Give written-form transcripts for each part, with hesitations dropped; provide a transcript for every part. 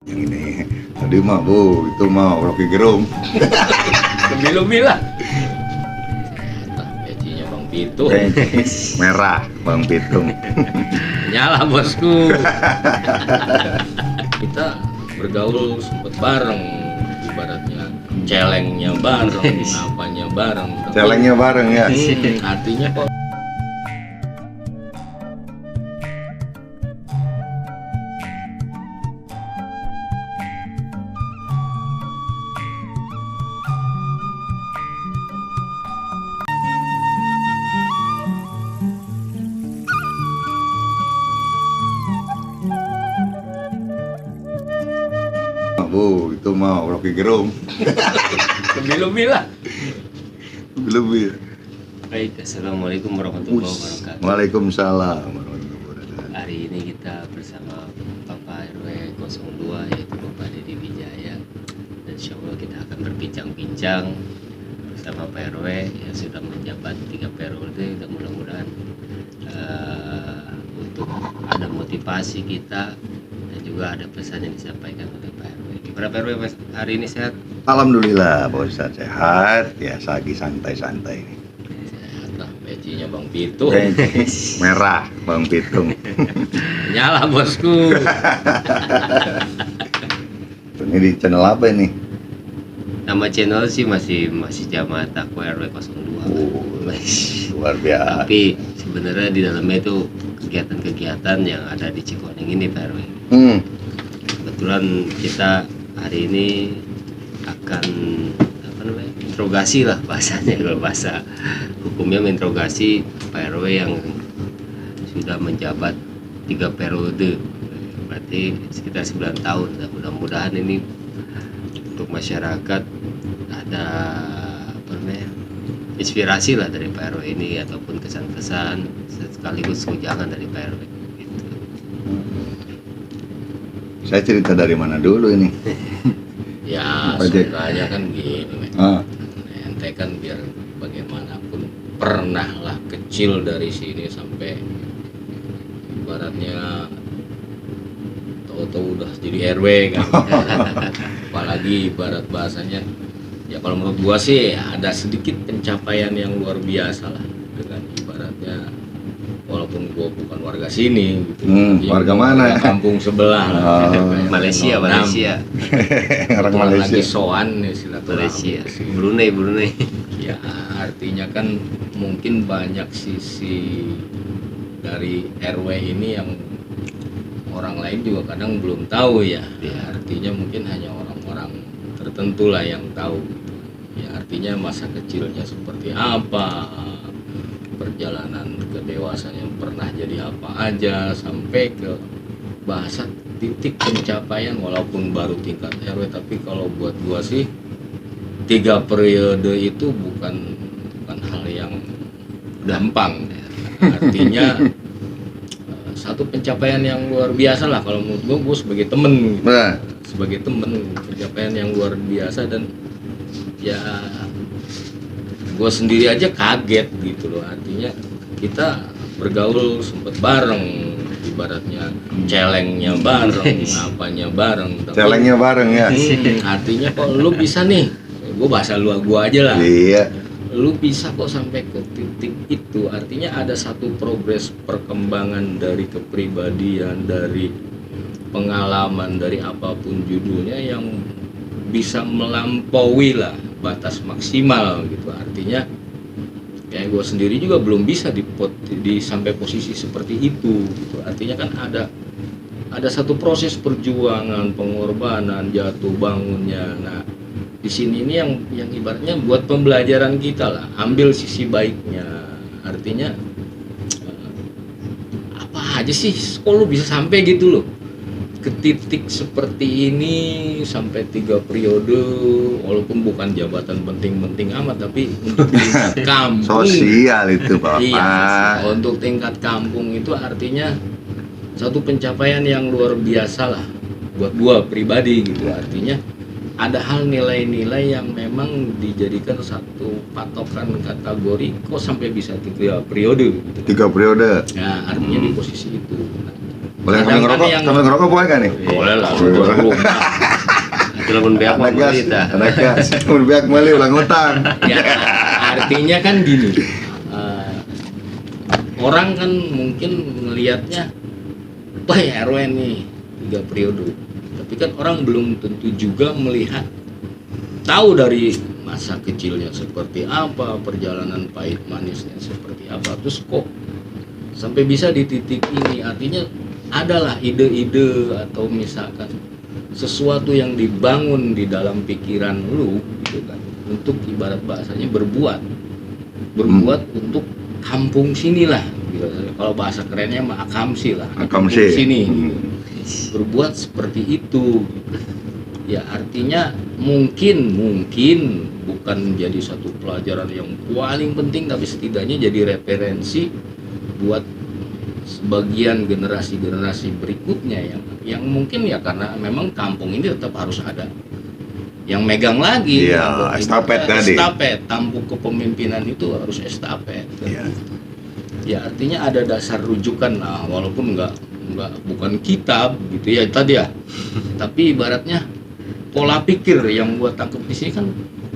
Yang ini tadi mah bu itu mah Rocky Gerung. Lebih-lebih lah. Pecinya Bang Pitung. Merah Bang Pitung. Nyala bosku. Kita bergaul sempet bareng, ibaratnya celengnya bareng, apanya bareng. Celengnya bareng ya. Artinya kok Bu itu mah Rocky Gerung. lebih-lebih lah. Lebih. Baik, assalamualaikum warahmatullahi wabarakatuh. Waalaikumsalam warahmatullahi wabarakatuh. Hari ini kita bersama Bapak RW 02 yaitu Bapak Deddy Wijaya. Dan insya Allah kita akan berbincang-bincang bersama Pak RW yang sudah menjabat 3 periode. Dan mudah-mudahan untuk ada motivasi kita dan juga ada pesan yang disampaikan oleh Pak RW. Gimana Pak RW hari ini sehat? Alhamdulillah Pak Ustadz sehat ya, lagi santai-santai nih. Sehat lah, pecinya Bang Pitung. Merah Bang Pitung. Nyala bosku. Ini di channel apa ini? Nama channel sih masih Jamaah Taqwa RW 02. Luar biasa. Tapi sebenarnya di dalamnya itu kegiatan-kegiatan yang ada di Cikoneng ini Pak RW. Kebetulan kita hari ini akan interogasi lah bahasanya, kalau bahasa hukumnya menginterogasi Pak RW yang sudah menjabat 3 periode, berarti sekitar 9 tahun. Dan mudah-mudahan ini untuk masyarakat ada inspirasi lah dari Pak RW ini, ataupun kesan-kesan sekaligus ujangan dari Pak RW gitu. Saya cerita dari mana dulu ini? Ya, Ojek. sebenarnya kan gini, men. Ente kan biar bagaimanapun pernah lah kecil dari sini sampai ibaratnya tahu-tahu udah jadi RW kan. Apalagi ibarat bahasanya, ya kalau menurut gua sih ada sedikit pencapaian yang luar biasa lah, dengan ibaratnya walaupun gua bukan warga sini gitu. Ya, warga gua mana? warga kampung sebelah lah. Kayak Malaysia. Orang Kebetulan Malaysia. lagi soan ya silaturahmi. Malaysia, Brunei. Ya artinya kan mungkin banyak sisi dari RW ini yang orang lain juga kadang belum tahu ya. Artinya mungkin hanya orang-orang tertentu lah yang tahu. Ya artinya masa kecilnya seperti apa, perjalanan ke dewasanya pernah jadi apa aja, sampai ke bahasa titik pencapaian walaupun baru tingkat RW. Tapi kalau buat gua sih 3 periode itu bukan hal yang gampang ya. Artinya satu pencapaian yang luar biasa lah kalau menurut gua sebagai temen gitu. Nah, Sebagai temen, pencapaian yang luar biasa. Dan ya gue sendiri aja kaget gitu loh. Artinya kita bergaul sempet bareng, ibaratnya celengnya bareng, apanya bareng. Tapi, celengnya bareng ya. artinya kok lu bisa nih, gue bahasa lu gua aja lah, Iya. lu bisa kok sampai ke titik itu. Artinya ada satu progres perkembangan dari kepribadian, dari pengalaman, dari apapun judulnya, yang bisa melampaui lah batas maksimal gitu. Artinya kayak gue sendiri juga belum bisa di sampai posisi seperti itu gitu. Artinya kan ada satu proses perjuangan, pengorbanan, jatuh bangunnya. Nah di sini ini yang ibaratnya buat pembelajaran kita lah, ambil sisi baiknya. Artinya apa aja sih kok lu bisa sampai gitu loh ke titik seperti ini, sampai 3 periode, walaupun bukan jabatan penting-penting amat, tapi untuk tingkat kampung Sosial itu Bapak. iya, untuk tingkat kampung itu artinya satu pencapaian yang luar biasa lah buat gua pribadi gitu. Artinya ada hal nilai-nilai yang memang dijadikan satu patokan kategori kok sampai bisa 3 periode gitu. 3 periode. Ya artinya di posisi itu. Nah, Boleh Kadang sambil ngerokok? kan yang- Sambil ngerokok boleh kan nih? Boleh lah, rumah. Itu lamun beak mah Anak gas, kita. anak gas. Mun beak meuli ulang utang. Ya, artinya kan gini, orang kan mungkin melihatnya, wah ya RW nih 3 periode, tapi kan orang belum tentu juga melihat, tahu dari masa kecilnya seperti apa, perjalanan pahit manisnya seperti apa, terus kok sampai bisa di titik ini. Artinya adalah ide-ide atau misalkan sesuatu yang dibangun di dalam pikiran lu gitu kan, untuk ibarat bahasanya berbuat untuk kampung sini lah gitu. Kalau bahasa kerennya mah akamsi lah, Akamsi. kampung sini gitu. Berbuat seperti itu gitu. Ya artinya mungkin bukan menjadi satu pelajaran yang paling penting, tapi setidaknya jadi referensi buat sebagian generasi berikutnya yang mungkin ya, karena memang kampung ini tetap harus ada yang megang lagi. Iya, Kampung ini estafet kan tadi. estafet, tampuk kepemimpinan itu harus estafet. Iya. Ya artinya ada dasar rujukan lah, walaupun bukan kitab gitu ya tadi ya, tapi ibaratnya pola pikir yang gua tangkap di sini kan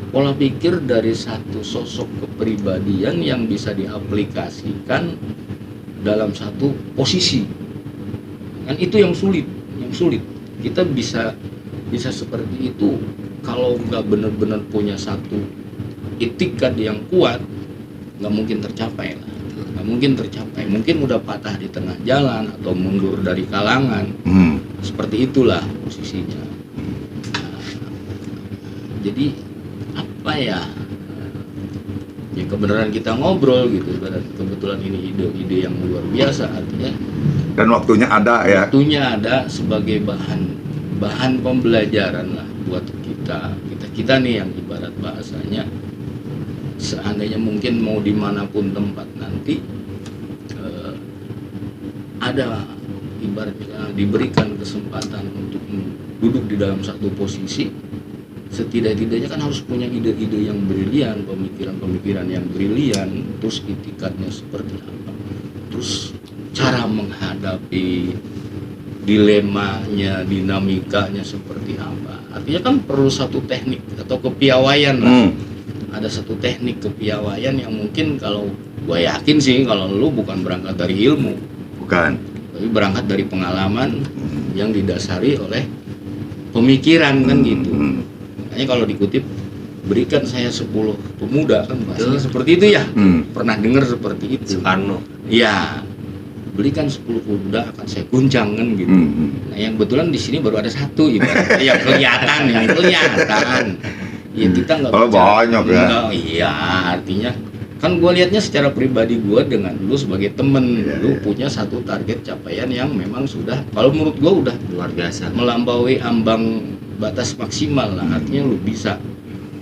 pola pikir dari satu sosok kepribadian yang bisa diaplikasikan dalam satu posisi. Kan itu yang sulit. Kita bisa seperti itu kalau nggak benar-benar punya satu itikat yang kuat, nggak mungkin tercapai lah. Mungkin udah patah di tengah jalan atau mundur dari kalangan. Seperti itulah posisinya. Nah, jadi apa ya kebenaran kita ngobrol gitu, dan kebetulan ini ide-ide yang luar biasa, artinya Dan waktunya ada ya. waktunya ada sebagai bahan pembelajaran lah buat kita nih yang ibarat bahasanya, seandainya mungkin mau dimanapun tempat nanti ada ibaratnya diberikan kesempatan untuk duduk di dalam satu posisi, setidak-tidaknya kan harus punya ide-ide yang brilian, pemikiran-pemikiran yang brilian, terus itikadnya seperti apa, terus cara menghadapi dilemanya, dinamikanya seperti apa. Artinya kan perlu satu teknik atau kepiawaian lah. Ada satu teknik kepiawaian yang mungkin kalau gue yakin sih, kalau lu bukan berangkat dari ilmu, Bukan. tapi berangkat dari pengalaman yang didasari oleh pemikiran kan gitu. Makanya kalau dikutip, berikan saya 10 pemuda, kan bahasanya seperti itu ya. Pernah dengar seperti itu. Soekarno. Iya. Belikan 10 pemuda akan saya guncang kan gitu. Nah, yang kebetulan di sini baru ada satu ibaratnya yang kelihatan. Ya kita nggak Kalau bicara- banyak ya. Enggak, iya, artinya kan gue lihatnya secara pribadi gue dengan lu sebagai temen, Iya, lu iya. punya satu target capaian yang memang sudah, kalau menurut gue udah Luar biasa. melampaui ambang batas maksimal lah, artinya lu bisa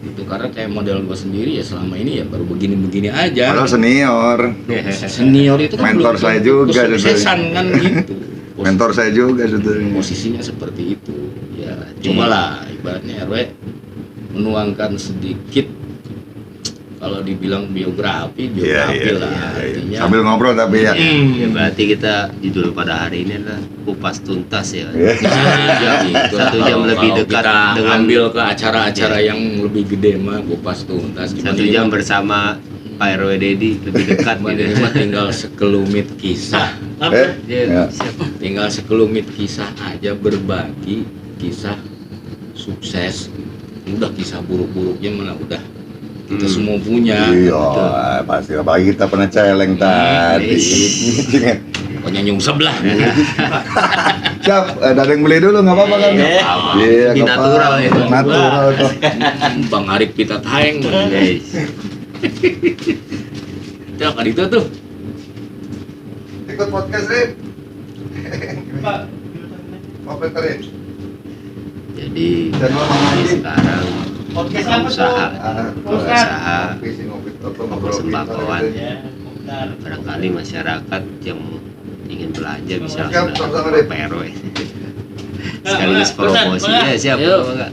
itu. Karena kayak model gue sendiri ya selama ini ya baru begini-begini aja. Padahal senior. Senior itu kan Mentor belum saya tentu juga kesuksesan kan gitu. Mentor saya juga sebetulnya. Posisinya seperti itu ya, cobalah ibaratnya RW menuangkan sedikit, kalau dibilang biografi Iya. lah artinya. Sambil ngobrol tapi ya. Ya berarti kita judul pada hari ini adalah kupas tuntas ya. Iya. Satu jam lebih Kalau dekat kita dengan- ambil ke acara-acara yang lebih gede mah kupas tuntas. 1 jam bersama Pak RW Dedi lebih dekat Cuma gitu. ini mah tinggal sekelumit kisah. Ya. Siap. Tinggal sekelumit kisah aja, berbagi kisah sukses. Udah kisah buruk-buruknya mana udah kita semua punya. Iya, pasti. Apalagi kita pernah celeng tadi. Pokoknya nyungsep lah. Siap, ada yang beli dulu nggak apa-apa kan? apa-apa. Iya, Ini nggak natural apa-apa. itu. Natural kok. Bang Arif Pita Taeng. Guys. Itu kan itu tuh. Ikut podcast Rip. Apa Rip? Jadi Channel Mama ini Adi. sekarang Podcast kita apa usaha, tuh? usaha Ngopi persembahkoan. Ya, bentar. Barangkali masyarakat yang ingin belanja bisa Siap, langsung sama-sama, datang Rip. ke Pak RW. Sekaligus promosi Bentar, ya, siap Yuk. enggak?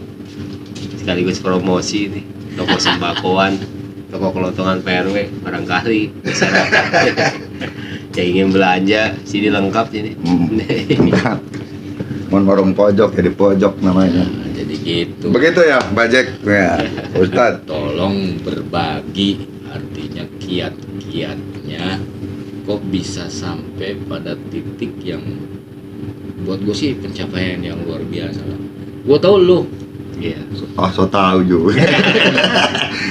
Sekaligus promosi nih toko sembahkoan, toko kelontongan Pak RW barangkali masyarakat Yang ingin belanja sini lengkap sini. Mon warung pojok jadi pojok namanya. Nah, jadi gitu. Begitu ya, Bajek ya, Ustadz. Tolong berbagi, artinya kiat-kiatnya kok bisa sampai pada titik yang buat gue sih pencapaian yang luar biasa lah. Gue tau lu Iya. So tahu juga.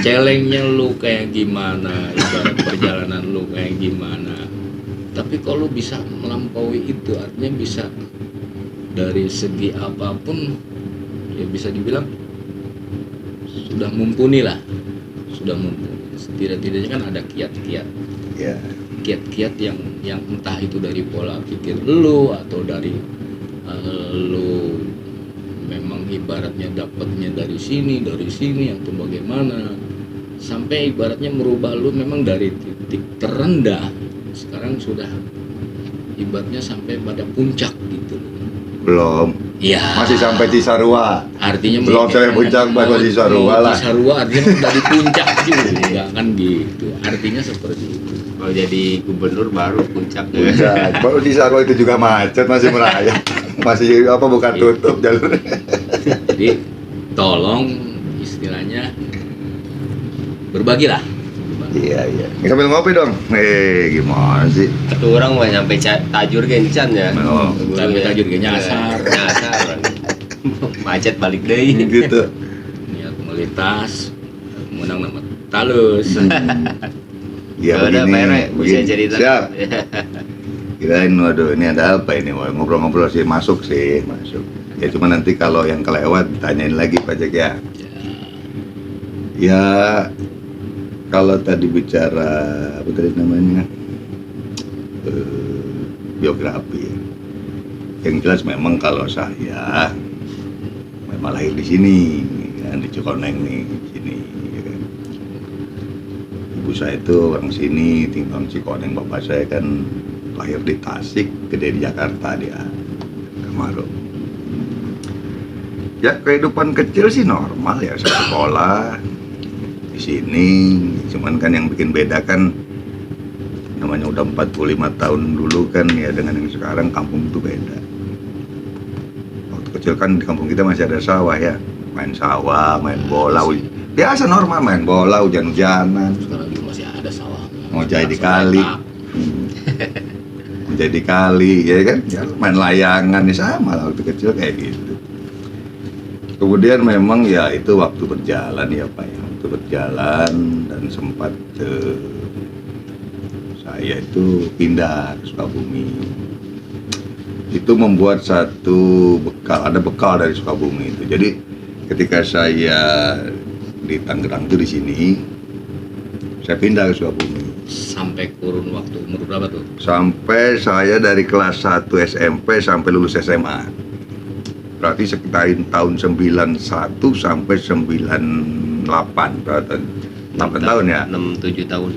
challenge-nya lu kayak gimana, ibarat perjalanan lu kayak gimana. Tapi kalau bisa melampaui itu, artinya bisa dari segi apapun ya bisa dibilang sudah mumpuni lah, sudah mumpuni. Setidak-tidaknya kan ada kiat-kiat, Ya. kiat-kiat yang entah itu dari pola pikir lu atau dari lu memang ibaratnya dapatnya dari sini atau bagaimana, sampai ibaratnya merubah lu memang dari titik terendah sekarang sudah ibaratnya sampai pada puncak gitu. Belum. Iya. Masih sampai Cisarua. Artinya Belum sampai puncak baru Cisarua lah. Cisarua artinya udah di puncak juga kan gitu. Artinya seperti itu. Kalau jadi gubernur baru puncak. Puncak. Baru Cisarua itu juga macet, masih merayap. Masih apa bukan tutup jalur. Jadi tolong istilahnya berbagilah. Iya. Sambil ngopi dong. Gimana sih? Satu orang mah sampai tajur gencan ya. Oh, sampai tajur ge nyasar. Nyasar. Macet balik deui. Gitu. Niat melintas menang nama talus. Iya Udah, Pak RW, bisa begini. cerita. Siap. Kirain waduh ini ada apa ini? Wah, ngobrol-ngobrol sih masuk. Ya cuma nanti kalau yang kelewat tanyain lagi Pak Jack ya. Ya kalau tadi bicara apa tadi namanya biografi, yang jelas memang kalau saya memang lahir di sini, kan, di Cikoneng nih, sini. Ya kan. Ibu saya itu orang sini, tinggal di Cikoneng. Bapak saya kan lahir di Tasik, gede di Jakarta dia, Kamaru. Ya kehidupan kecil sih normal ya, saya sekolah di sini, cuman kan yang bikin beda kan namanya udah 45 tahun dulu kan ya dengan yang sekarang, kampung itu beda. Waktu kecil kan di kampung kita masih ada sawah ya, main sawah, main bola, biasa normal main bola, hujan-hujanan, Sekarang juga masih ada sawah. mau jadi di kali, mau jadi kali ya kan, ya main layangan ya sama lah waktu kecil kayak gitu. Kemudian memang ya itu waktu berjalan ya Pak ya, waktu berjalan dan sempat saya itu pindah ke Sukabumi. Itu membuat satu bekal, ada bekal dari Sukabumi itu. Jadi ketika saya di Tangerang itu di sini, saya pindah ke Sukabumi. Sampai kurun waktu umur berapa tuh? Sampai saya dari kelas 1 SMP sampai lulus SMA. Berarti sekitar tahun 91 sampai 98, berarti 8 tahun ya? 6-7 tahun.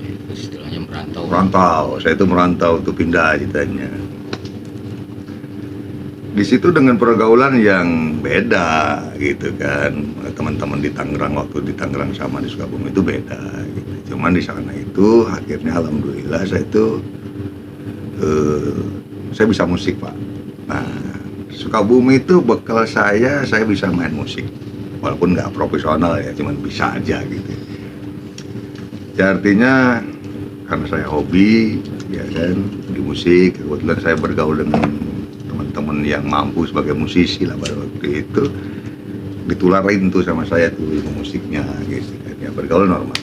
Itu istilahnya merantau. Merantau, saya itu merantau tuh pindah ceritanya. Di situ dengan pergaulan yang beda gitu kan, teman-teman di Tangerang waktu di Tangerang sama di Sukabumi itu beda gitu. Cuman di sana itu akhirnya alhamdulillah saya itu saya bisa musik Pak. Nah Sukabumi itu bekal saya bisa main musik walaupun nggak profesional ya, cuman bisa aja gitu. Ya, artinya karena saya hobi ya kan di musik, kebetulan saya bergaul dengan teman-teman yang mampu sebagai musisi lah pada waktu itu, ditularin tuh sama saya tuh ilmu musiknya gitu kan, ya bergaul normal.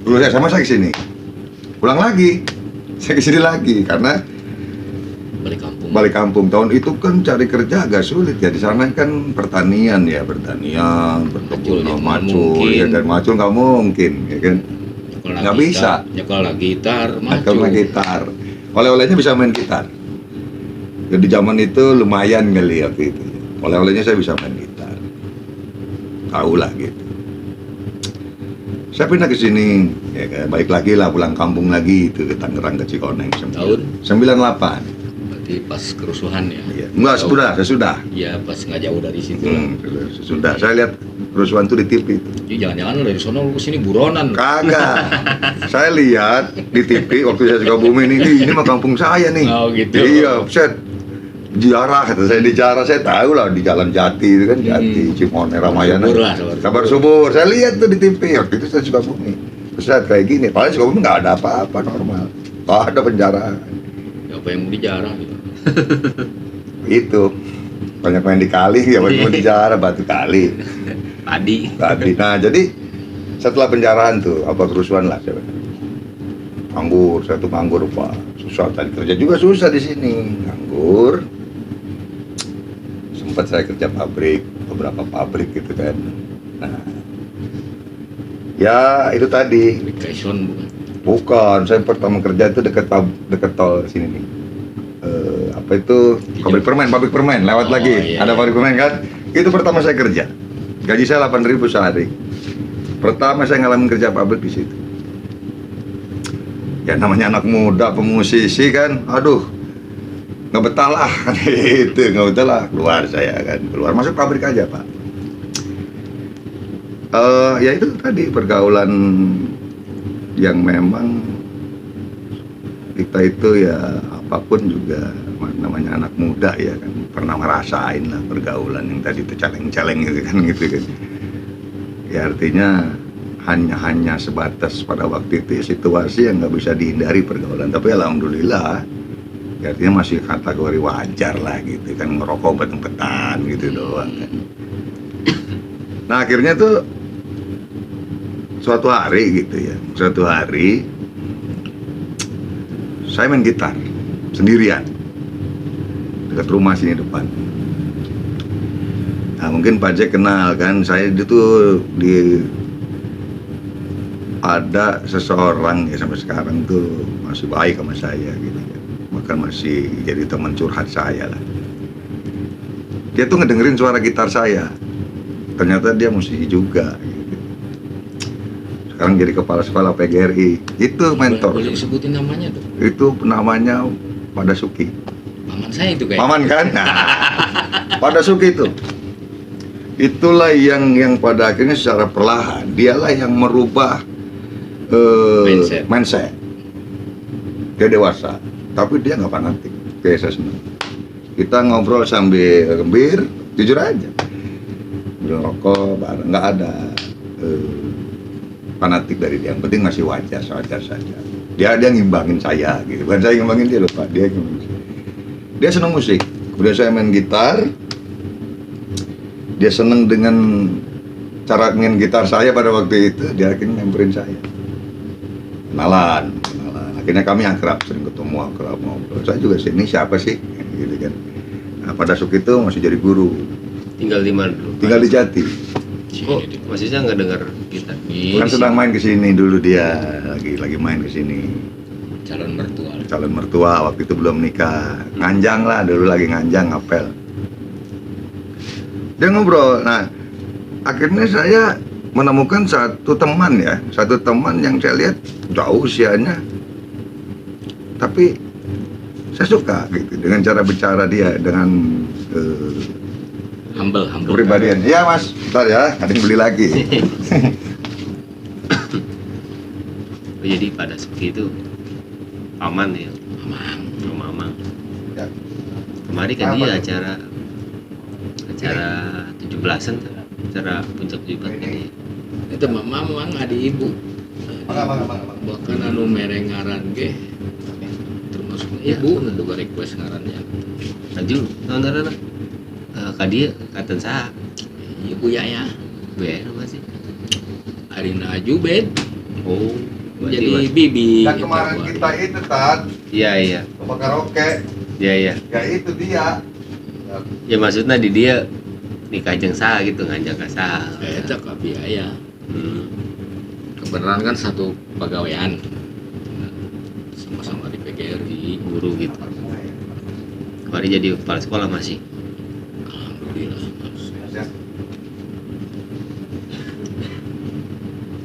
Dulu saya sama saya kesini, pulang lagi, saya kesini lagi karena balik kampung tahun itu kan cari kerja agak sulit ya, di sana kan pertanian, berkebunan, macul ya, dan macul nggak mungkin ya kan, nggak bisa. Nyekolah gitar, gitar, oleh-olehnya bisa main gitar. Jadi zaman itu lumayan kali waktu itu. Oleh-olehnya saya bisa main gitar. Tahu lah gitu. Saya pindah ke sini, ya kan, balik lagi lah pulang kampung lagi itu ke Tangerang ke Cikoneng. Tahun 98. berarti pas kerusuhan ya? Iya. Enggak, sesudah. Iya, pas nggak jauh dari situ. Sesudah. Saya lihat kerusuhan tuh di TV itu. Jadi jangan-jangan dari sono lu kesini buronan. Kagak. Saya lihat di TV waktu saya Sukabumi ini mah kampung saya nih. Oh, gitu. Iya, set ziarah kata saya di ziarah, saya tahu lah di Jalan Jati itu kan, Jati, Cimone, Ramayana. Subur lah, Kabar subur. Saya lihat tuh di TV waktu itu saya Sukabumi. Terus saya kayak gini, padahal Sukabumi nggak ada apa-apa, normal. Nggak ada penjara. Apa yang mau dijarah gitu. Itu banyak main di kali ya, banyak main di jarak batu kali Padi. tadi. Nah jadi setelah penjarahan tuh apa kerusuhan lah saya nganggur, saya tuh nganggur pak, susah tadi kerja juga susah di sini, nganggur. Sempat saya kerja pabrik, beberapa pabrik gitu kan. Nah ya itu tadi. Vacation bukan. Bukan, saya pertama kerja itu dekat tol sini nih. Apa itu pabrik permen lewat Oh, lagi iya, ada iya. pabrik permen kan, itu pertama saya kerja, gaji saya 8.000 sehari, pertama saya ngalamin kerja pabrik di situ. Ya namanya anak muda pemusisi kan, aduh nggak betah lah itu nggak betah lah, keluar saya kan, keluar masuk pabrik aja pak. Ya itu tadi pergaulan yang memang kita itu ya apapun juga namanya anak muda ya kan, pernah ngerasain lah pergaulan yang tadi itu caleng-caleng gitu kan. Ya artinya hanya sebatas pada waktu itu ya, situasi yang nggak bisa dihindari pergaulan, tapi alhamdulillah ya artinya masih kategori wajar lah gitu kan, ngerokok beteng-betan gitu doang kan. Nah akhirnya tuh suatu hari saya main gitar sendirian dekat rumah sini depan. Nah mungkin Pak Jack kenal kan, saya itu ada seseorang ya sampai sekarang tuh masih baik sama saya gitu kan, bahkan masih jadi teman curhat saya lah. Dia tuh ngedengerin suara gitar saya, ternyata dia musisi juga gitu. Sekarang jadi kepala sekolah PGRI, itu mentor. Boleh sebutin namanya tuh. Itu namanya Pak Dasuki. Paman saya itu kayak. Paman kan? Nah, Pak Dasuki itu. Itulah yang pada akhirnya secara perlahan dialah yang merubah mindset. Dia dewasa, tapi dia nggak fanatik. Kayak saya senang. Kita ngobrol sambil gembir, jujur aja. Rokok bareng, nggak ada fanatik dari dia. Yang penting masih wajar saja. Dia ngimbangin saya gitu. Bukan saya ngimbangin dia lupa, dia ngimbangin saya. Dia senang musik. Kemudian saya main gitar. Dia senang dengan cara main gitar saya pada waktu itu. Dia akhirnya nyamperin saya. Kenalan. Akhirnya kami akrab, sering ketemu, akrab ngobrol. Saya juga sini siapa sih? Gitu kan. Nah, pada Suki itu masih jadi guru. Tinggal di mana dulu? Tinggal di Jati. Kok masihnya nggak dengar kita? Kan sedang main ke sini dulu dia, lagi main ke sini. Calon mertua waktu itu belum nikah. Nganjang lah dulu, lagi nganjang ngapel. Dia ngobrol. Nah, akhirnya saya menemukan satu teman yang saya lihat jauh usianya. Tapi saya suka gitu dengan cara bicara dia, dengan humble. kepribadian. Iya mas, bentar ya, ada yang beli lagi. Oh, jadi pada seperti itu paman ya, mamang. Ya. Kemarin kan dia Apa? acara 17-an tuh, acara puncak 17 ini. Itu mamang adi ibu. Bahkan anu mereng ngaran ge termasuk ibu nu juga request ngarannya. Aju, nonton kadia katan saha? Ibu ya. Bu ya apa sih? Arina aju bed. Oh, Jadi bibi. Yang kemarin kita itu Iya. Bapak karaoke. Iya. Ya itu dia. Ya maksudnya di dia nikah jeung saha gitu, ngajak ka saha. Eta ka biaya. Kebenaran kan satu pegawaian. Sama-sama di PGRI. Guru gitu. Kemarin jadi kepala sekolah masih. Alhamdulillah.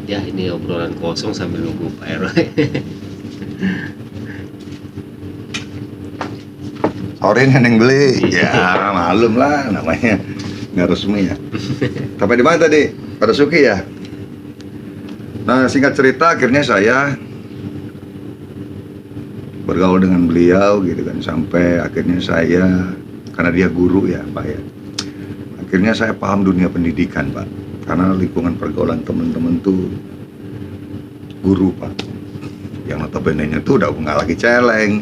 Ya ini obrolan kosong sambil nunggu Pak RW. Sore nih yang beli. Ya malum lah namanya nggak resmi ya. Sampai di mana tadi? Pada Suki ya. Nah, singkat cerita akhirnya saya bergaul dengan beliau gitu kan, sampai akhirnya saya, karena dia guru ya Pak ya, akhirnya saya paham dunia pendidikan Pak, karena lingkungan pergaulan teman-teman tuh guru Pak, yang notabene-nya tuh udah nggak lagi celeng.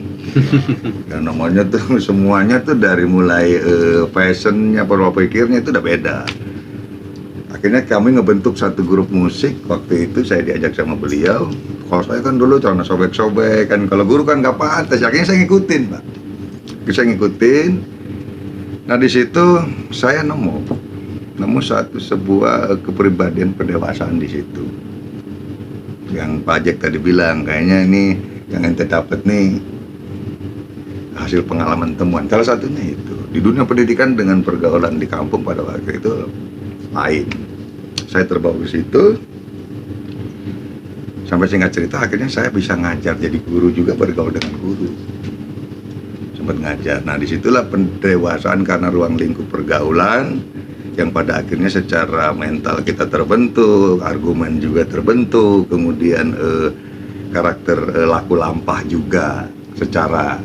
Dan namanya tuh semuanya tuh dari mulai fashionnya, pola pikirnya itu udah beda. Akhirnya kami ngebentuk satu grup musik. Waktu itu saya diajak sama beliau. Kalau saya kan dulu celana sobek-sobek kan, kalau guru kan nggak pantas. Akhirnya saya ngikutin Pak. Saya ngikutin. Nah di situ saya nemu sebuah kepribadian pendewasaan di situ. Yang Pak Jack tadi bilang, kayaknya ini yang ente dapat nih hasil pengalaman temuan. Salah satunya itu di dunia pendidikan dengan pergaulan di kampung pada waktu itu lain. Saya terbawa ke situ. Sampai singkat cerita akhirnya saya bisa ngajar, jadi guru juga, bergaul dengan guru. Sempat ngajar. Nah disitulah pendewasaan karena ruang lingkup pergaulan yang pada akhirnya secara mental kita terbentuk, argumen juga terbentuk, kemudian karakter laku lampah juga secara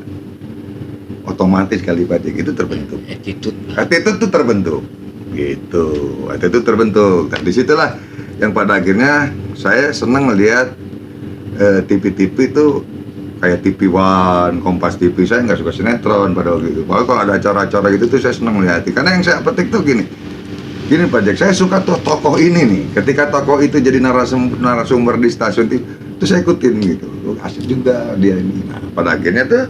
otomatis kali Pak Jack itu terbentuk. Attitude itu terbentuk. Gitu. Attitude terbentuk. Dan disitulah yang pada akhirnya saya senang melihat TV-TV itu kayak TV One, Kompas TV. Saya nggak suka sinetron pada waktu itu. Kalau ada acara-acara gitu tuh saya senang melihat. Karena yang saya petik tuh gini Pak Jack, saya suka tuh tokoh ini nih. Ketika tokoh itu jadi narasumber di stasiun TV, itu saya ikutin gitu. Asik juga dia ini. Nah, pada akhirnya tuh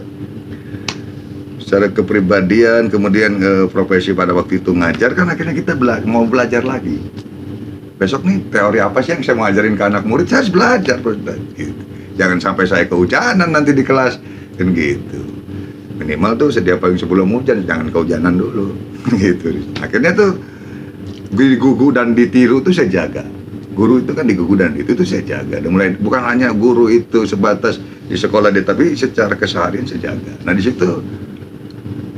secara kepribadian, kemudian profesi pada waktu itu ngajar, kan akhirnya kita mau belajar lagi. Besok nih teori apa sih yang saya mau ajarin ke anak murid, saya harus belajar gitu. Jangan sampai saya kehujanan nanti di kelas kan gitu. Minimal tuh sedia payung sebelum hujan, jangan kehujanan dulu gitu. Akhirnya tuh digugu dan ditiru tuh saya jaga. Guru itu kan digugu dan itu tuh saya jaga. Dan mulai bukan hanya guru itu sebatas di sekolah dia, tapi secara keseharian saya jaga. Nah di situ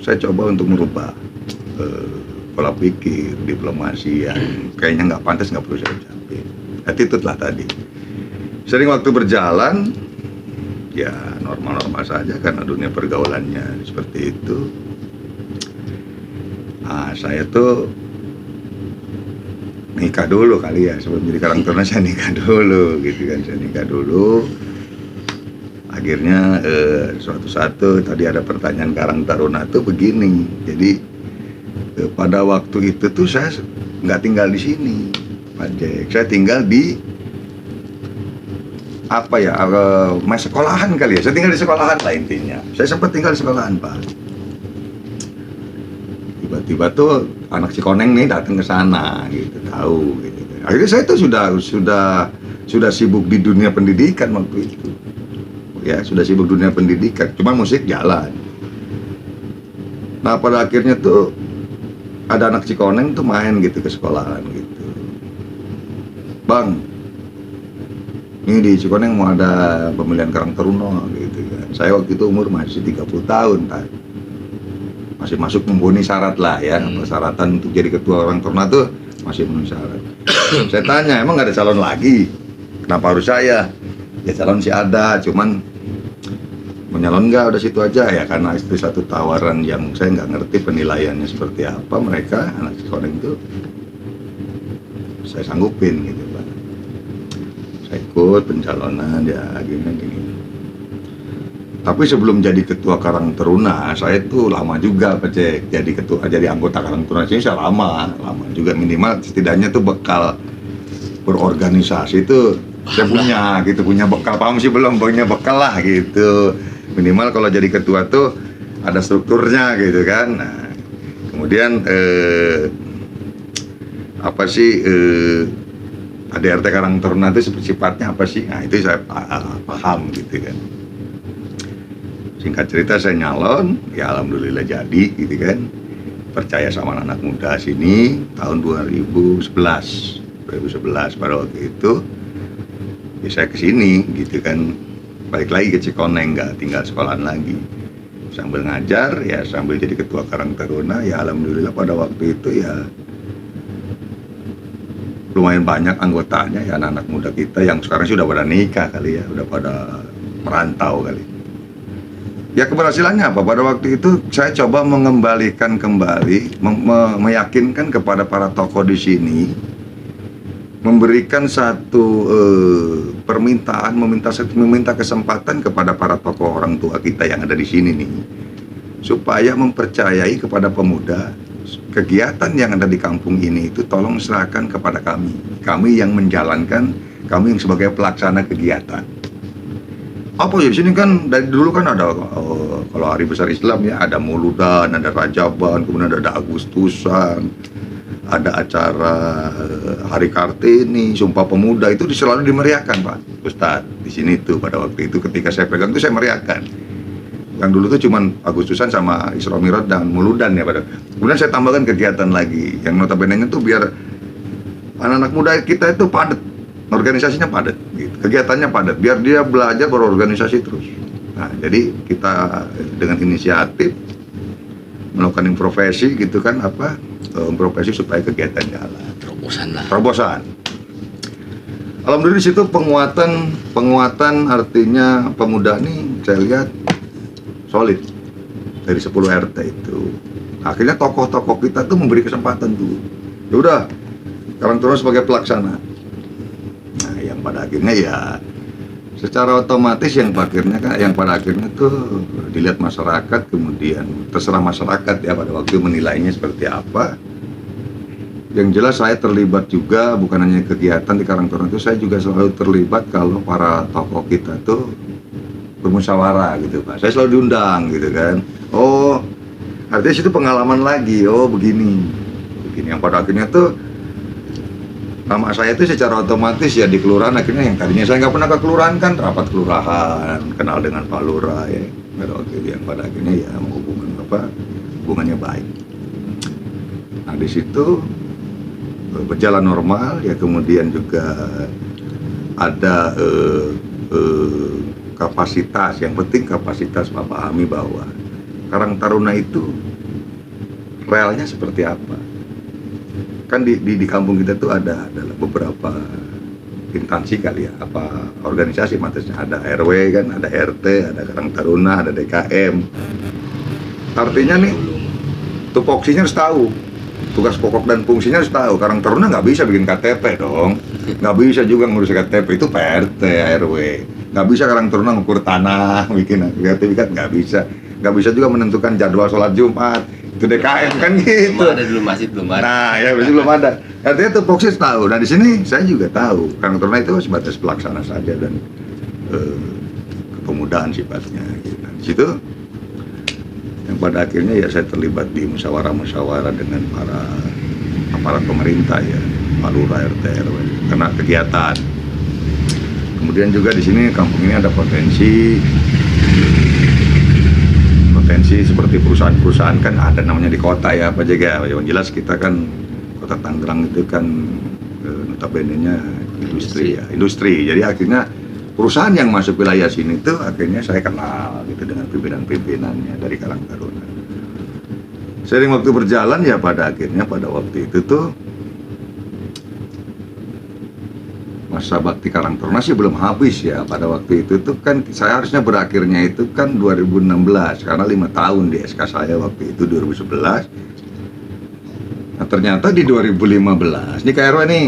saya coba untuk merubah pola pikir, diplomasi yang kayaknya nggak pantas, nggak perlu saya ucapin. Attitude lah tadi. Sering waktu berjalan, ya normal-normal saja karena dunia pergaulannya seperti itu. Nah, saya tuh nikah dulu kali ya, sebelum jadi Karang Taruna saya nikah dulu gitu kan, saya nikah dulu. Akhirnya suatu saat tadi ada pertanyaan Karang Taruna tuh begini. Jadi pada waktu itu tuh saya nggak tinggal di sini, Pak Jack. Saya tinggal di apa ya, sekolahan kali ya. Saya tinggal di sekolahan lah intinya. Saya sempat tinggal di sekolahan Pak. Tiba-tiba tuh anak Cikoneng nih datang ke sana gitu, tahu gitu. Akhirnya saya tuh sudah sibuk di dunia pendidikan waktu itu. Ya, sudah sibuk dunia pendidikan, cuma musik jalan. Nah, pada akhirnya tuh ada anak Cikoneng tuh main gitu ke sekolahan gitu. Bang, ini di Cikoneng mau ada pemilihan Karang Taruna gitu kan. Saya waktu itu umur masih 30 tahun, Pak. Masih masuk memenuhi syarat lah ya. Persyaratan untuk jadi ketua Karang Taruna tuh masih memenuhi syarat. Saya tanya, emang nggak ada calon lagi? Kenapa harus saya? Ya calon sih ada, cuman menyalon nggak, udah situ aja ya, karena itu satu tawaran yang saya nggak ngerti penilaiannya seperti apa. Mereka anak Cikoneng itu saya sanggupin gitu Pak. Saya ikut pencalonan ya gini. Tapi sebelum jadi ketua Karang Taruna, saya tuh lama juga Pak Cek, jadi anggota Karang Taruna sini saya lama juga, minimal setidaknya tuh bekal berorganisasi itu saya punya bekal, paham sih belum, punya bekal lah gitu. Minimal kalau jadi ketua tuh ada strukturnya gitu kan. Nah, kemudian apa sih ADRT Karang Taruna itu sifatnya apa sih? Nah, itu saya paham gitu kan. Singkat cerita saya nyalon, ya alhamdulillah jadi gitu kan. Percaya sama anak muda sini tahun 2011 pada waktu itu. Ya saya kesini gitu kan, balik lagi ke Cikoneng, nggak tinggal sekolahan lagi, sambil ngajar ya sambil jadi ketua Karang Taruna. Ya alhamdulillah pada waktu itu ya lumayan banyak anggotanya ya, anak-anak muda kita yang sekarang sudah pada nikah kali ya, udah pada merantau kali. Ya keberhasilannya apa? Pada waktu itu saya coba mengembalikan kembali, meyakinkan kepada para tokoh di sini, memberikan satu permintaan, meminta kesempatan kepada para tokoh orang tua kita yang ada di sini nih, supaya mempercayai kepada pemuda kegiatan yang ada di kampung ini itu tolong serahkan kepada kami yang menjalankan, kami yang sebagai pelaksana kegiatan. Apa ya, di sini kan dari dulu kan ada kalau hari besar Islam ya ada Mauludan, ada Rajaban, kemudian ada Agustusan, ada acara Hari Kartini, Sumpah Pemuda, itu selalu dimeriahkan Pak Ustadz. Di sini tuh pada waktu itu ketika saya pegang itu saya meriahkan. Yang dulu tuh cuman Agustusan sama Isra Mi'raj dan Mauludan ya pada. Kemudian saya tambahkan kegiatan lagi yang notabene-nya tuh biar anak-anak muda kita itu padat, organisasinya padat, gitu. Kegiatannya padat, biar dia belajar berorganisasi terus. Nah, jadi kita dengan inisiatif melakukan improfesi gitu kan, improfesi supaya kegiatan jalan. Terobosan. Alhamdulillah di situ penguatan artinya pemuda nih saya lihat solid dari 10 RT itu. Akhirnya tokoh-tokoh kita tuh memberi kesempatan tuh. Ya udah, Karang Taruna sebagai pelaksana. Nah, yang pada akhirnya ya secara otomatis yang pada akhirnya tuh dilihat masyarakat, kemudian terserah masyarakat ya pada waktu menilainya seperti apa. Yang jelas saya terlibat juga, bukan hanya kegiatan di Karang Taruna itu, saya juga selalu terlibat kalau para tokoh kita tuh bermusyawarah gitu Pak. Saya selalu diundang gitu kan. Oh, artinya situ pengalaman lagi. Oh, begini. Yang pada akhirnya tuh nama saya itu secara otomatis ya di kelurahan, akhirnya yang tadinya saya nggak pernah ke kelurahan kan rapat kelurahan, kenal dengan Pak Lurah ya. Pada waktu itu yang pada akhirnya ya hubungannya baik. Nah di situ berjalan normal ya, kemudian juga ada kapasitas, yang penting kapasitas memahami bahwa Karang Taruna itu realnya seperti apa. Kan di kampung kita tuh ada beberapa instansi kali ya, organisasi maksudnya, ada RW kan, ada RT, ada Karang Taruna, ada DKM. Artinya nih tupoksinya harus tahu, tugas pokok dan fungsinya harus tahu. Karang Taruna nggak bisa bikin KTP dong, nggak bisa juga ngurus KTP, itu PRT, RW. Nggak bisa Karang Taruna ngukur tanah, bikin sertifikat, nggak bisa juga menentukan jadwal sholat Jumat, itu DKM kan gitu. Belum ada dulu, masih belum ada. Nah ya masih belum ada. Artinya itu Poksis tahu. Nah di sini saya juga tahu Karang Taruna itu sebatas pelaksana saja dan kepemudaan sifatnya. Gitu. Nah, di situ yang pada akhirnya ya saya terlibat di musyawarah dengan para aparat pemerintah ya, Pak Lurah, RT, RW, karena kegiatan. Kemudian juga di sini kampung ini ada potensi seperti perusahaan-perusahaan kan ada namanya di kota ya Pak Jaga. Yang jelas kita kan kota Tangerang itu kan notabene-nya industri. Jadi akhirnya perusahaan yang masuk wilayah sini tuh akhirnya saya kenal gitu dengan pimpinan-pimpinannya dari Karang Taruna. Sering waktu berjalan ya pada waktu itu tuh masa bakti Karang Taruna sih belum habis ya. Pada waktu itu tuh kan saya harusnya berakhirnya itu kan 2016 karena 5 tahun di SK saya waktu itu 2011. Nah ternyata di 2015 ini KRW nih,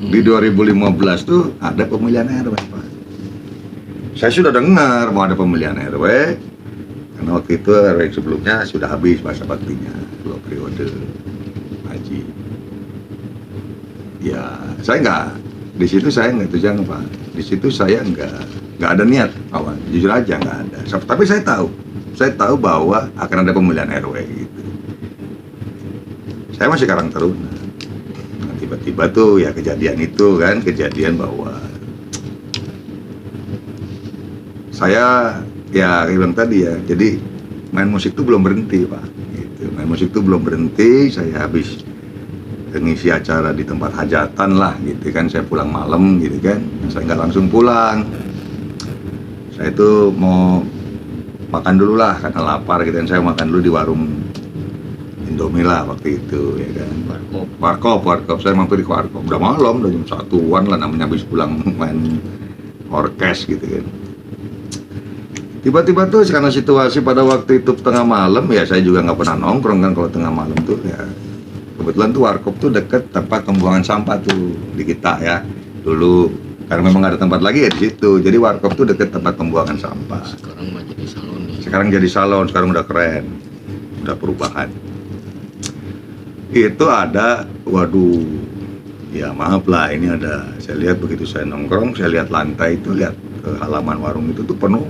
di 2015 tuh ada pemilihan RW Pak. Saya sudah dengar mau ada pemilihan RW karena waktu itu RW sebelumnya sudah habis masa baktinya 2 periode haji. Ya saya di situ saya nggak tujang Pak. Di situ saya nggak ada niat awal, jujur aja nggak ada. Tapi saya tahu bahwa akan ada pemilihan RW gitu. Saya masih Karang Taruna. Nah, tiba-tiba tuh ya kejadian bahwa saya ya bilang tadi ya, jadi main musik tuh belum berhenti Pak. Gitu. Main musik tuh belum berhenti. Saya habis ngisi acara di tempat hajatan lah gitu kan, saya pulang malam gitu kan, saya nggak langsung pulang, saya itu mau makan dulu lah karena lapar gitu kan, saya makan dulu di warung Indomie lah waktu itu ya kan. Warkop. Warkop, saya mampir di warkop. Udah malam, udah jam 1-an lah namanya, habis pulang main orkes gitu kan. Tiba-tiba tuh karena situasi pada waktu itu tengah malam, ya saya juga nggak pernah nongkrong kan kalau tengah malam tuh ya. Kebetulan tuh warkop tuh deket tempat pembuangan sampah tuh di kita ya dulu, karena memang nggak ada tempat lagi ya di situ. Jadi warkop tuh deket tempat pembuangan sampah. Sekarang mah jadi salon nih. Sekarang jadi salon, sekarang udah keren, udah perubahan. Itu ada, waduh, ya maaf lah, ini ada, saya lihat begitu saya nongkrong, saya lihat lantai itu, lihat halaman warung itu tuh penuh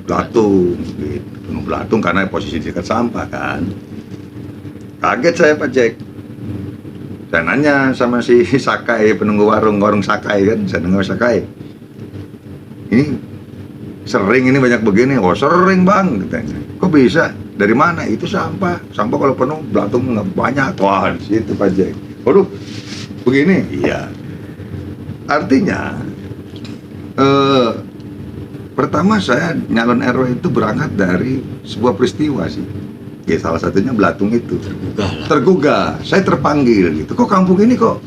belatung, gitu. Penuh belatung karena posisi dekat sampah kan. Kaget saya Pak Jack. Saya nanya sama si Sakai, penunggu warung Sakai kan, saya dengar Sakai. Ini sering ini banyak begini. Oh sering bang, katanya. Kok bisa? Dari mana? Itu sampah. Sampah kalau penuh belatung nggak banyak. Wah di situ Pak Jack. Waduh, begini? Iya. Artinya, pertama saya nyalon RW itu berangkat dari sebuah peristiwa sih. Ya salah satunya belatung itu. Tergugah. Saya terpanggil gitu. Kok kampung ini kok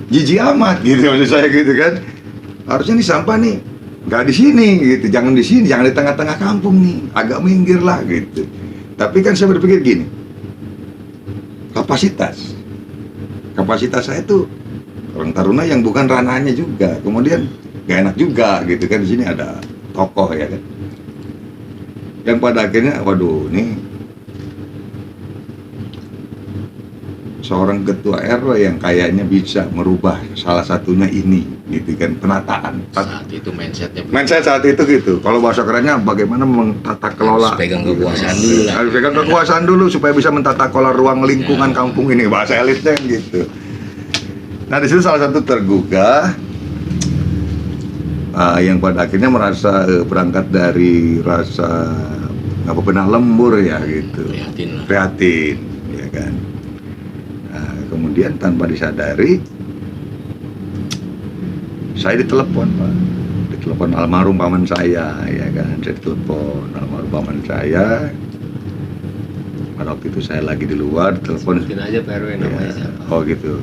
jijik amat gitu maksud saya gitu kan. Harusnya nih sampah nih nggak di sini gitu, jangan di sini, jangan di tengah-tengah kampung nih, agak minggir lah gitu. Tapi kan saya berpikir gini, kapasitas saya tuh orang Taruna yang bukan ranahnya juga, kemudian gak enak juga gitu kan, di sini ada tokoh ya kan, yang pada akhirnya waduh ini seorang ketua RW yang kayaknya bisa merubah salah satunya ini gitu kan, penataan Saat itu mindsetnya mindset saat itu gitu. Kalau bahasa kerennya bagaimana mentata kelola, harus pegang kekuasaan dulu lah. harus pegang kekuasaan dulu supaya bisa mentata kelola ruang lingkungan kampung ini, bahasa elitnya gitu. Nah di situ salah satu tergugah yang pada akhirnya merasa berangkat dari rasa apa benah lembur ya gitu, prihatin ya kan. Nah, kemudian tanpa disadari saya ditelepon Pak, ditelepon almarhum paman saya ya kan, saya ditelepon almarhum paman saya. Pada waktu itu saya lagi di luar, telepon. Mungkin aja Pak RW namanya siapa? Oh gitu.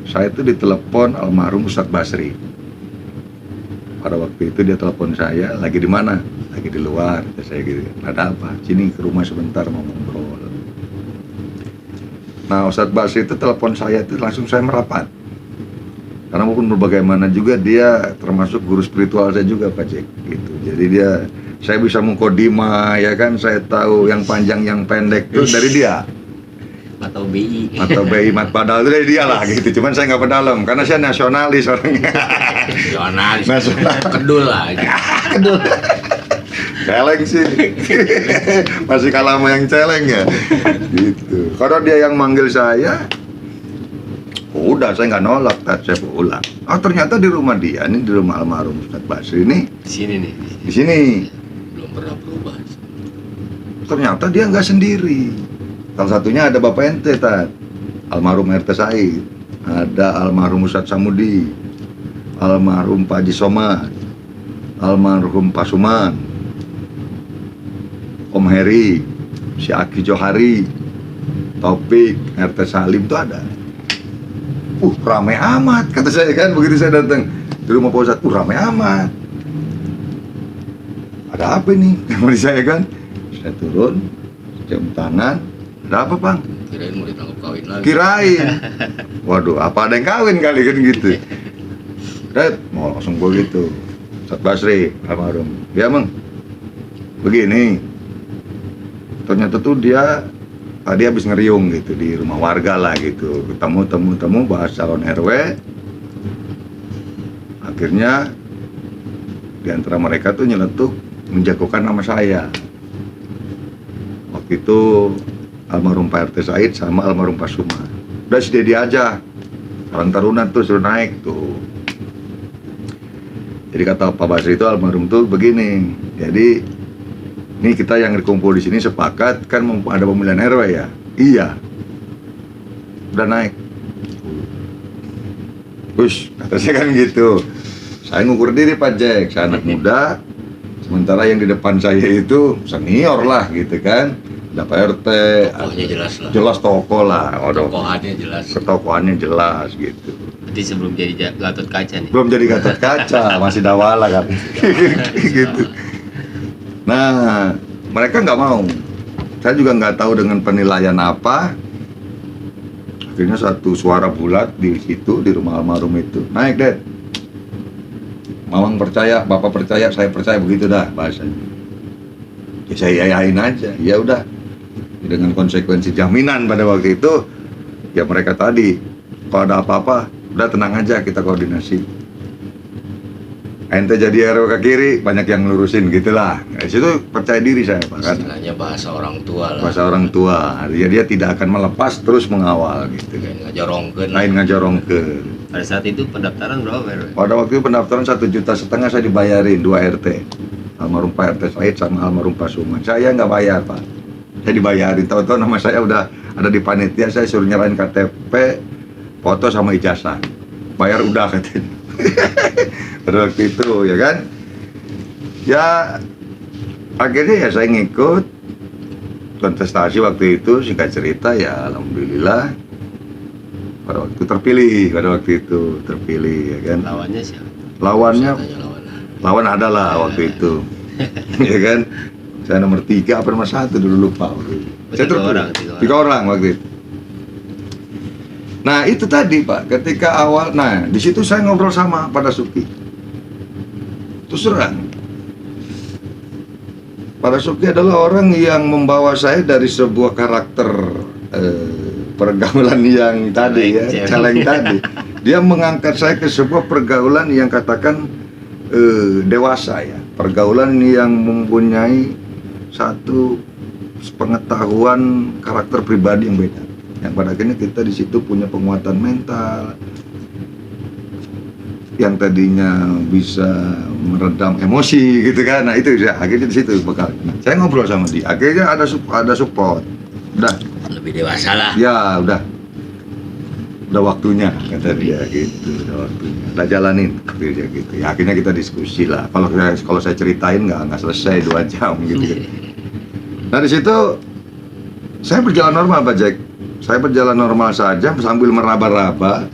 Saya itu ditelepon almarhum Ustadz Basri. Pada waktu itu dia telepon saya, lagi di mana? Lagi di luar. Saya gitu, ada apa? Sini ke rumah sebentar mau ngobrol. Nah Ustadz Basri itu telepon saya itu langsung saya merapat. Karena maupun bagaimana juga dia termasuk guru spiritual saya juga Pak Jack gitu. Jadi dia, saya bisa mengkodima ya kan, saya tahu yang panjang yang pendek itu dari dia. Atau BI. Atau BI mat padahal itu dari dia lah gitu. Cuman saya nggak pedalam karena saya nasionalis orangnya. Nasional. Kedul lah. Kedul. Celeng sih. Masih kalah sama yang celeng ya. Gitu. Kalau dia yang manggil saya, udah saya nggak nolak, saya pulang. Oh ternyata di rumah dia, ini di rumah almarhum Ustadz Basri ini. Di sini nih. Di sini. Belum pernah berubah. Ternyata dia nggak sendiri. Salah satunya ada Bapak ente, Tat. Almarhum RT Said. Ada almarhum Ustadz Samudi. Almarhum Pak Haji Somad. Almarhum Pak Suman. Om Heri. Si Aki Johari. Topik, RT Salim itu ada. Ramai amat, kata saya kan, begitu saya datang di rumah Pak Ustadz, ramai amat. Ada apa nih? Sama saya kan, saya turun, cium tangan, ada apa Bang? Kirain mau ditangkap kawin lagi. Kirain, waduh, apa ada yang kawin kali kan gitu. Red, mau langsung begitu, Ustadz Basri, almarhum, ya Bang, begini, ternyata tuh dia habis ngeriung gitu di rumah warga lah gitu, temu bahas calon RW. Akhirnya di antara mereka tuh nyeletuk menjagokan nama saya. Waktu itu almarhum Pak RT Said sama almarhum Pak Suma. Udah sih dia diajak orang Taruna tuh suruh naik tuh. Jadi kata Pak Basri itu almarhum tuh begini. Jadi ini kita yang dikumpul di sini sepakat kan ada pemilihan RW ya? Iya. Udah naik. Terus kata saya kan gitu. Saya ngukur diri Pak Jack, saya anak muda. Sementara yang di depan saya itu senior lah gitu kan. ada Pak RT, Tokohnya jelas lah. jelas tokoh lah, Tokohannya jelas. ketokohannya jelas gitu. Berarti sebelum jadi Gatot Kaca nih. Belum jadi Gatot Kaca, masih Dawala kan, gitu. Nah, mereka nggak mau. Saya juga nggak tahu dengan penilaian apa. Akhirnya satu suara bulat di situ, di rumah almarhum itu, naik deh. Mamang percaya, bapak percaya, saya percaya, begitu dah bahasanya. Ya saya yayain aja, ya udah. Dengan konsekuensi jaminan pada waktu itu, ya mereka tadi, kalau ada apa-apa, udah tenang aja, kita koordinasi. Ente jadi RW ke kiri, banyak yang lurusin gitulah. Nah, di situ percaya diri saya, Pak, kan. Istilahnya bahasa orang tua lah. Bahasa orang tua, dia tidak akan melepas, terus mengawal gitu kan. Kayak ngajarongkeun. Lain ngajorongkeun. Pada saat itu pendaftaran berapa RW? Pada waktu itu pendaftaran 1,5 juta saya dibayarin 2 RT. Almarhum Pak RT Said sama almarhum Pak Suman. Saya nggak bayar, Pak. Saya dibayarin. Tahu-tahu nama saya udah ada di panitia, saya suruh nyerahin KTP, foto sama ijazah. Bayar udah katanya. Pada waktu itu ya kan. Ya akhirnya ya saya ngikut kontestasi waktu itu, singkat cerita ya alhamdulillah pada waktu itu terpilih ya kan. Lawannya siapa? Lawannya Saya tanya lawan. lawan adalah waktu itu. Ya kan. Saya nomor 3 apa nomor 1 dulu lupa. Saya terpilih. 3 orang waktu itu. Nah itu tadi Pak, ketika awal, nah di situ saya ngobrol sama Pak Dasuki. Terus terang, Pak Dasuki adalah orang yang membawa saya dari sebuah karakter pergaulan yang tadi ya, celeng tadi. Dia mengangkat saya ke sebuah pergaulan yang katakan dewasa ya, pergaulan yang mempunyai satu pengetahuan karakter pribadi yang beda. Yang pada akhirnya kita di situ punya penguatan mental yang tadinya bisa meredam emosi gitu kan. Nah itu ya akhirnya di situ bekal. Nah, saya ngobrol sama dia. Akhirnya ada support. Udah Lebih dewasa lah. ya udah waktunya kata dia gitu, udah waktunya. Udah jalanin dia gitu. Ya akhirnya kita diskusi lah. Kalau saya ceritain nggak selesai 2 jam gitu. Nah di situ saya berjalan normal Pak Jack. Saya berjalan normal saja sambil meraba-raba,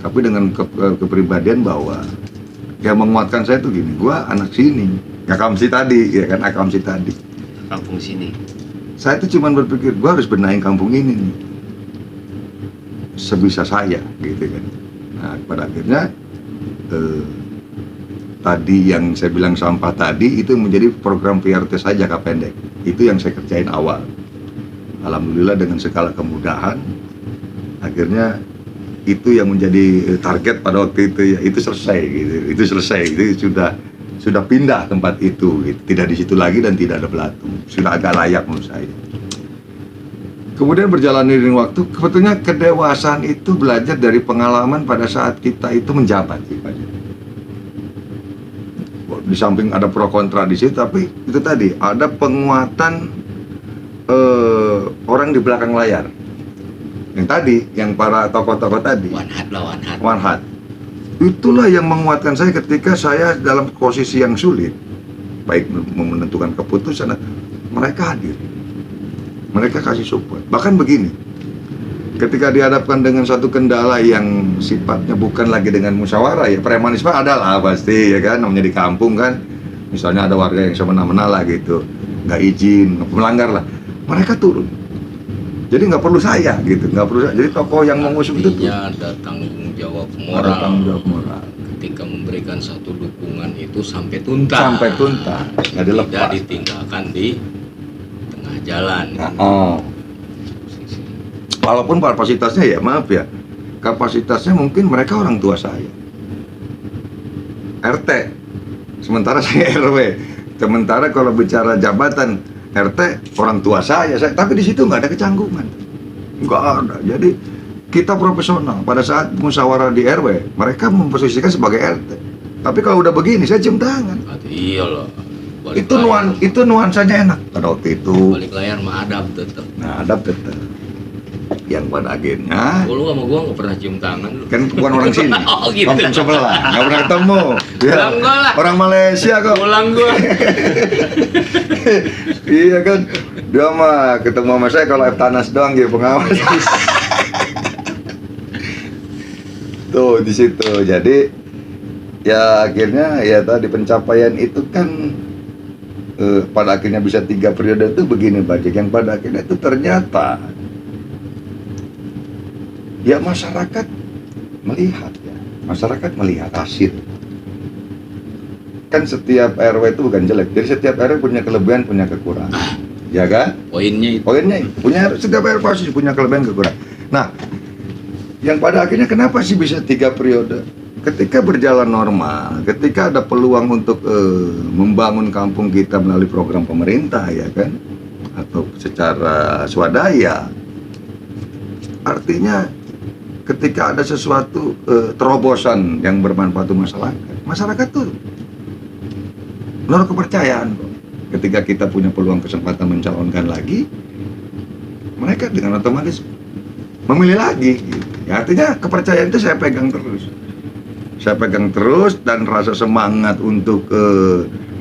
tapi dengan kepribadian bahwa yang menguatkan saya itu gini, gua anak sini, Akamsi tadi, ya kan, Akamsi tadi. Kampung sini. Saya itu cuma berpikir, gua harus benahin kampung ini nih, sebisa saya, gitu kan. Nah, pada akhirnya tadi yang saya bilang sampah tadi itu menjadi program PRT saya jangka pendek. Itu yang saya kerjain awal. Alhamdulillah dengan segala kemudahan, akhirnya itu yang menjadi target pada waktu itu ya, itu selesai gitu. Itu selesai, itu sudah pindah tempat itu gitu. Tidak di situ lagi dan tidak ada belatung, sudah agak layak menurut saya. Kemudian berjalan iring waktu, sebetulnya kedewasaan itu belajar dari pengalaman pada saat kita itu menjabat gitu. Di samping ada pro kontra di situ, tapi itu tadi ada penguatan orang di belakang layar. Yang tadi, yang para tokoh-tokoh tadi. One Hat. Itulah yang menguatkan saya ketika saya dalam posisi yang sulit, baik menentukan keputusan, mereka hadir. Mereka kasih support. Bahkan begini, ketika dihadapkan dengan satu kendala yang sifatnya bukan lagi dengan musyawarah ya, premanisme adalah pasti ya kan, namanya di kampung kan, misalnya ada warga yang semena-mena lah gitu, nggak izin, melanggar lah, mereka turun. Jadi nggak perlu saya gitu, nggak perlu saya. Jadi tokoh yang mengusung itu ada tanggung jawab moral. Ada tanggung jawab moral. Ketika memberikan satu dukungan itu sampai tuntas. Sampai tuntas, nggak dilepas. Tidak ditinggalkan di tengah jalan. Walaupun kapasitasnya ya maaf ya, kapasitasnya mungkin mereka orang tua saya, RT, sementara saya RW. Sementara kalau bicara jabatan RT orang tua saya, tapi di situ nggak ada kecanggungan, nggak ada. Jadi kita profesional. Pada saat musyawarah di RW, mereka memposisikan sebagai RT. Tapi kalau udah begini, saya cium tangan. Iya loh. Itu nuansanya enak pada waktu itu. Balik layar mah adab tetap. Nah, adab tetap. yang pada akhirnya Oh, lu sama gua nggak pernah cium tangan lu. kan bukan orang sini, Oh, gitu. kampung sebelah, nggak pernah ketemu. Ya, Pulang gua lah. orang Malaysia kok. Pulang gua. Iya kan, dia mah ketemu sama saya kalau Eftanas doang gitu pengawas. Tuh di situ, jadi ya akhirnya ya tadi pencapaian itu kan pada akhirnya bisa 3 periode itu begini Pak Jack, yang pada akhirnya itu ternyata ya masyarakat melihat hasil. Kan setiap RW itu bukan jelek, jadi setiap RW punya kelebihan, punya kekurangan, ya kan? Poinnya itu. Punya setiap RW pasti punya kelebihan, kekurangan. Nah, yang pada akhirnya kenapa sih bisa 3 periode? Ketika berjalan normal, ketika ada peluang untuk membangun kampung kita melalui program pemerintah, ya kan, atau secara swadaya, artinya ketika ada sesuatu terobosan yang bermanfaat untuk masyarakat tuh menurut kepercayaan. Ketika kita punya peluang kesempatan mencalonkan lagi, mereka dengan otomatis memilih lagi gitu. Ya, artinya kepercayaan itu saya pegang terus dan rasa semangat untuk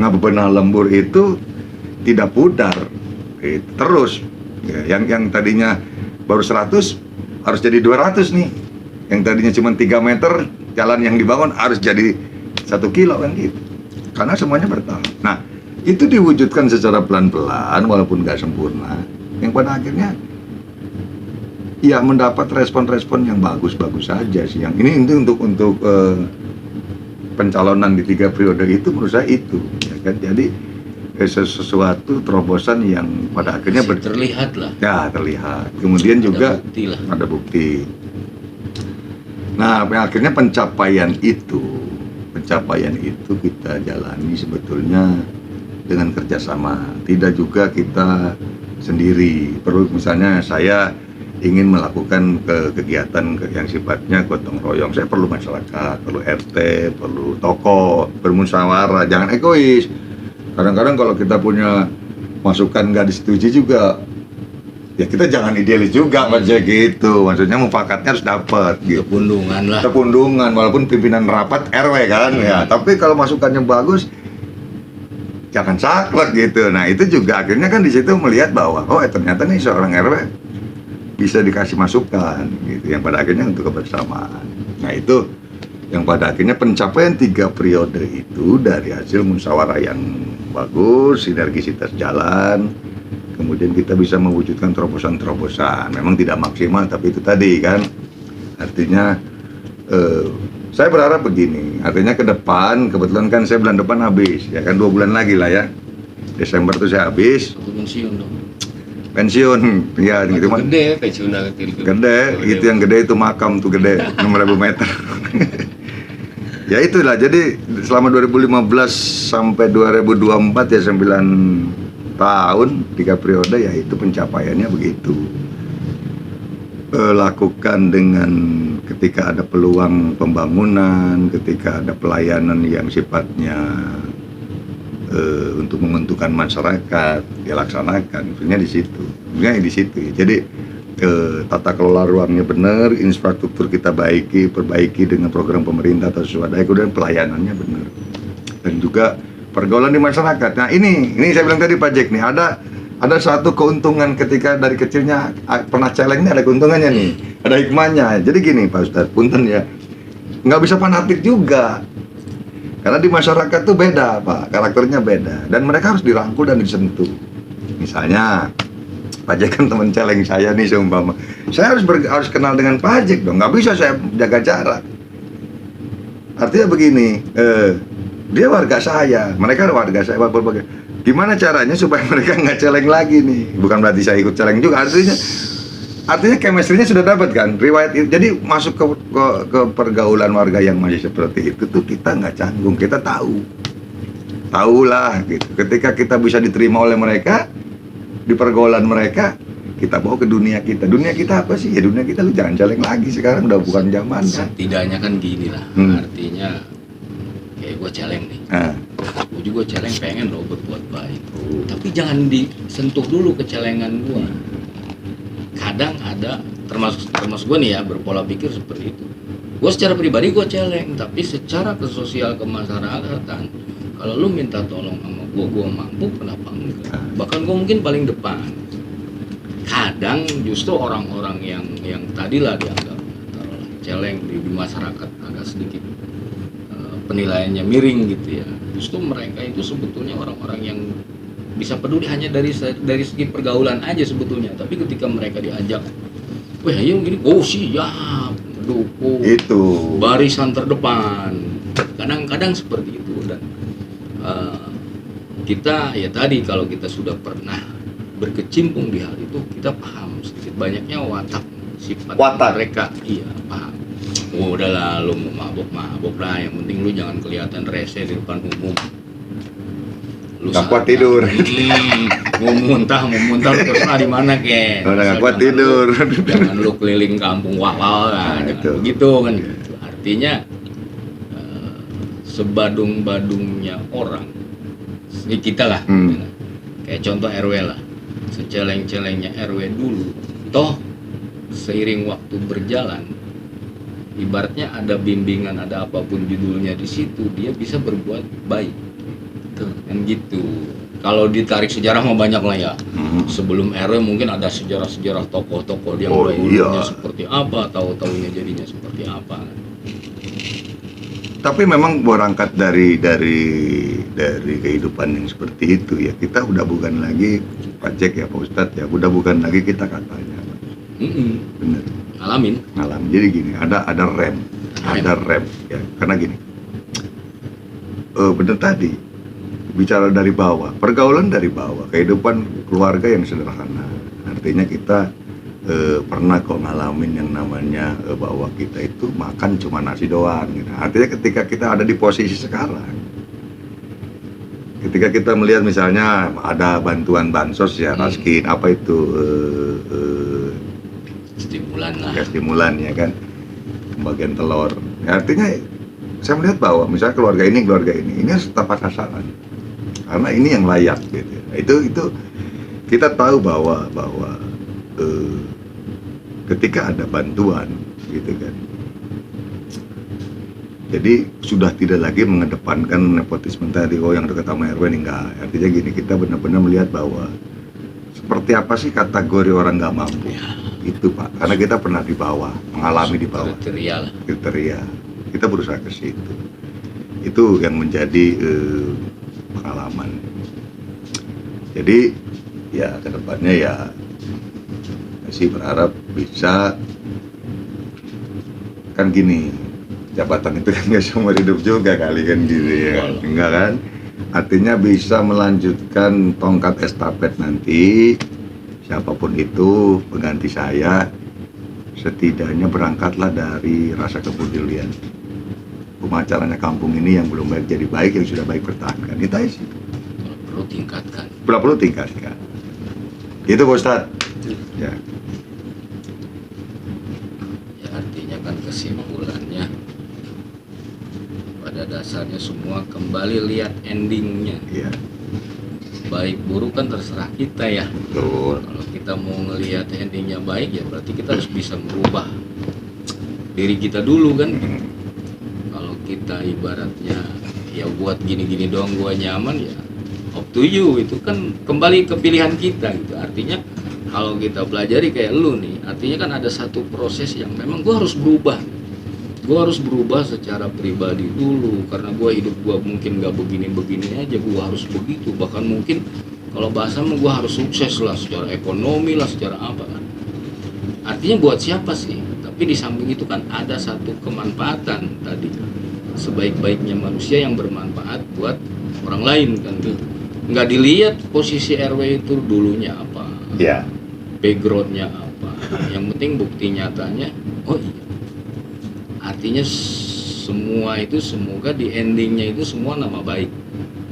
ngabebenah lembur itu tidak pudar gitu. Terus ya, yang tadinya baru 100 harus jadi 200 nih, yang tadinya cuma 3 meter jalan yang dibangun harus jadi 1 kilo kan gitu, karena semuanya bertahap. Nah, itu diwujudkan secara pelan-pelan walaupun nggak sempurna, yang pada akhirnya ya mendapat respon-respon yang bagus-bagus saja sih. Yang ini untuk pencalonan di 3 periode itu menurut saya itu, ya kan. Jadi sesuatu terobosan yang pada akhirnya terlihat lah. Ya, terlihat. Kemudian juga ada bukti. Nah, akhirnya pencapaian itu kita jalani sebetulnya dengan kerjasama. Tidak juga kita sendiri. Perlu misalnya saya ingin melakukan kegiatan yang sifatnya gotong royong, saya perlu masyarakat, perlu RT, perlu tokoh, bermusyawarah, jangan egois. Kadang-kadang kalau kita punya masukan nggak disetujui juga, ya kita jangan idealis juga aja gitu. Maksudnya mufakatnya harus dapat gitu. Kepundungan lah. Kepundungan, walaupun pimpinan rapat RW kan ya. Tapi kalau masukannya bagus, jangan saklek gitu. Nah itu juga akhirnya kan di situ melihat bahwa ternyata nih seorang RW bisa dikasih masukan gitu. Yang pada akhirnya untuk kebersamaan. Nah itu yang pada akhirnya pencapaian 3 periode itu dari hasil musyawarah yang bagus, sinergisitas jalan, kemudian kita bisa mewujudkan terobosan-terobosan. Memang tidak maksimal, tapi itu tadi kan, artinya saya berharap begini, artinya ke depan, kebetulan kan saya bulan depan habis, ya kan 2 bulan lagi lah ya, Desember tuh saya habis. Pensiun dong. Pensiun, ya gitu mah. Gede, pensiun kecil. Gede, itu yang gede itu makam tuh gede, 6.000 meter. Ya itulah, jadi selama 2015 sampai 2024 ya 9 tahun, 3 periode, ya itu pencapaiannya begitu. Lakukan dengan ketika ada peluang pembangunan, ketika ada pelayanan yang sifatnya untuk menguntungkan masyarakat, dilaksanakan. Sebenarnya di situ. Jadi tata kelola ruangnya benar, infrastruktur kita perbaiki dengan program pemerintah atau swadaya, kemudian pelayanannya benar, dan juga pergaulan di masyarakat. Nah ini saya bilang tadi Pak Jack nih, ada satu keuntungan ketika dari kecilnya pernah celeng nih, ada keuntungannya nih, ada hikmahnya. Jadi gini Pak Ustadz, punten ya, nggak bisa fanatik juga, karena di masyarakat tuh beda Pak, karakternya beda, dan mereka harus dirangkul dan disentuh. Misalnya Pak Jack kan teman celeng saya nih seumpama, saya harus kenal dengan Pak Jack dong, nggak bisa saya jaga jarak. Artinya begini, dia warga saya, mereka warga saya, gimana caranya supaya mereka nggak celeng lagi nih? Bukan berarti saya ikut celeng juga, artinya chemistry-nya sudah dapat kan, riwayat itu. Jadi masuk ke pergaulan warga yang masih seperti itu tuh kita nggak canggung, kita tahulah gitu. Ketika kita bisa diterima oleh mereka di pergaulan mereka, kita bawa ke dunia kita. Dunia kita apa sih? Ya dunia kita lu jangan celeng lagi, sekarang udah bukan zaman. Setidaknya kan gini lah, artinya kayak gue celeng nih, gue juga celeng pengen loh berbuat baik, tapi jangan disentuh dulu kecelengan gue. Kadang ada termasuk gue nih ya, berpola pikir seperti itu. Gue secara pribadi gue celeng, tapi secara sosial kemasyarakatan, kalau lu minta tolong sama gue mampu, kenapa enggak? Bahkan gue mungkin paling depan. Kadang justru orang-orang yang tadilah dianggap taruhlah celeng di masyarakat, agak sedikit penilaiannya miring gitu ya. Justru mereka itu sebetulnya orang-orang yang bisa peduli hanya dari segi pergaulan aja sebetulnya. Tapi ketika mereka diajak, wah ayo gini, oh siap, dukung, Itu. barisan terdepan. Kadang-kadang seperti itu. Dan kita ya tadi, kalau kita sudah pernah berkecimpung di hal itu, kita paham sedikit banyaknya watak sifat mereka. Iya, paham. Oh udahlah, lu mau mabok lah, yang penting lu jangan kelihatan rese di depan umum. Lu Gak kuat tidur. mau muntah terserah di mana ke. Udah gak kuat tidur. Jangan lu keliling kampung wah lah, jangan itu. begitu kan. Gitu. Artinya sebadung-badungnya orang, ini kita lah, kayak contoh RW lah, seceleng-celengnya RW dulu, toh seiring waktu berjalan, ibaratnya ada bimbingan, ada apapun judulnya di situ, dia bisa berbuat baik. Tuh, kan gitu. Kalau ditarik sejarah mah banyak lah ya. Sebelum RW mungkin ada sejarah-sejarah tokoh-tokoh yang dulunya seperti apa, tahu-tahunya jadinya seperti apa. Tapi memang berangkat dari kehidupan yang seperti itu ya, kita udah bukan lagi Pak Jack ya, Pak Ustadz ya, udah bukan lagi kita katanya. Bener. Ngalamin. Jadi gini, ada rem ya, karena gini, bener tadi bicara dari bawah, pergaulan dari bawah, kehidupan keluarga yang sederhana. Artinya kita pernah kok ngalamin yang namanya bahwa kita itu makan cuma nasi doang gitu. Artinya ketika kita ada di posisi sekarang, ketika kita melihat misalnya ada bantuan bansos ya, raskin apa itu stimulan lah, ya stimulan ya kan, pembagian telur ya, artinya saya melihat bahwa misalnya keluarga ini harus tepat sasaran karena ini yang layak gitu. Itu kita tahu bahwa ketika ada bantuan gitu kan, jadi sudah tidak lagi mengedepankan nepotisme tadi, oh yang dekat sama RW ini enggak. Artinya gini, kita benar-benar melihat bahwa seperti apa sih kategori orang nggak mampu ya. Itu Pak, karena kita pernah di bawah, mengalami di bawah kriteria, kita berusaha ke situ. Itu yang menjadi pengalaman. Jadi ya kedepannya ya sih berharap bisa, kan gini, jabatan itu kan nggak seumur hidup juga kali kan gitu ya, enggak kan? Artinya bisa melanjutkan tongkat estafet nanti, siapapun itu pengganti saya, setidaknya berangkatlah dari rasa kepedulian. Pemacaranya kampung ini yang belum baik jadi baik, yang sudah baik pertahankan. Itu aja sih. Perlu tingkatkan. Itu Pak Ustadz. Ya. Artinya kan kesimpulannya pada dasarnya semua kembali lihat endingnya. Iya. Baik buruk kan terserah kita ya. Betul. Kalau kita mau ngelihat endingnya baik ya berarti kita harus bisa merubah diri kita dulu kan. Kalau kita ibaratnya ya buat gini-gini doang gua nyaman ya up to you, itu kan kembali ke pilihan kita gitu. Artinya kalau kita pelajari kayak lu nih, artinya kan ada satu proses yang memang gue harus berubah. Gue harus berubah secara pribadi dulu, karena gue hidup gue mungkin gak begini-begini aja, gue harus begitu. Bahkan mungkin kalau bahasa mah gue harus sukses lah, secara ekonomi lah, secara apa kan. Artinya buat siapa sih? Tapi di samping itu kan ada satu kemanfaatan tadi. Sebaik-baiknya manusia yang bermanfaat buat orang lain kan gitu. Nggak dilihat posisi RW itu dulunya apa. Ya. Backgroundnya apa, yang penting bukti nyatanya, oh iya, artinya semua itu semoga di endingnya itu semua nama baik,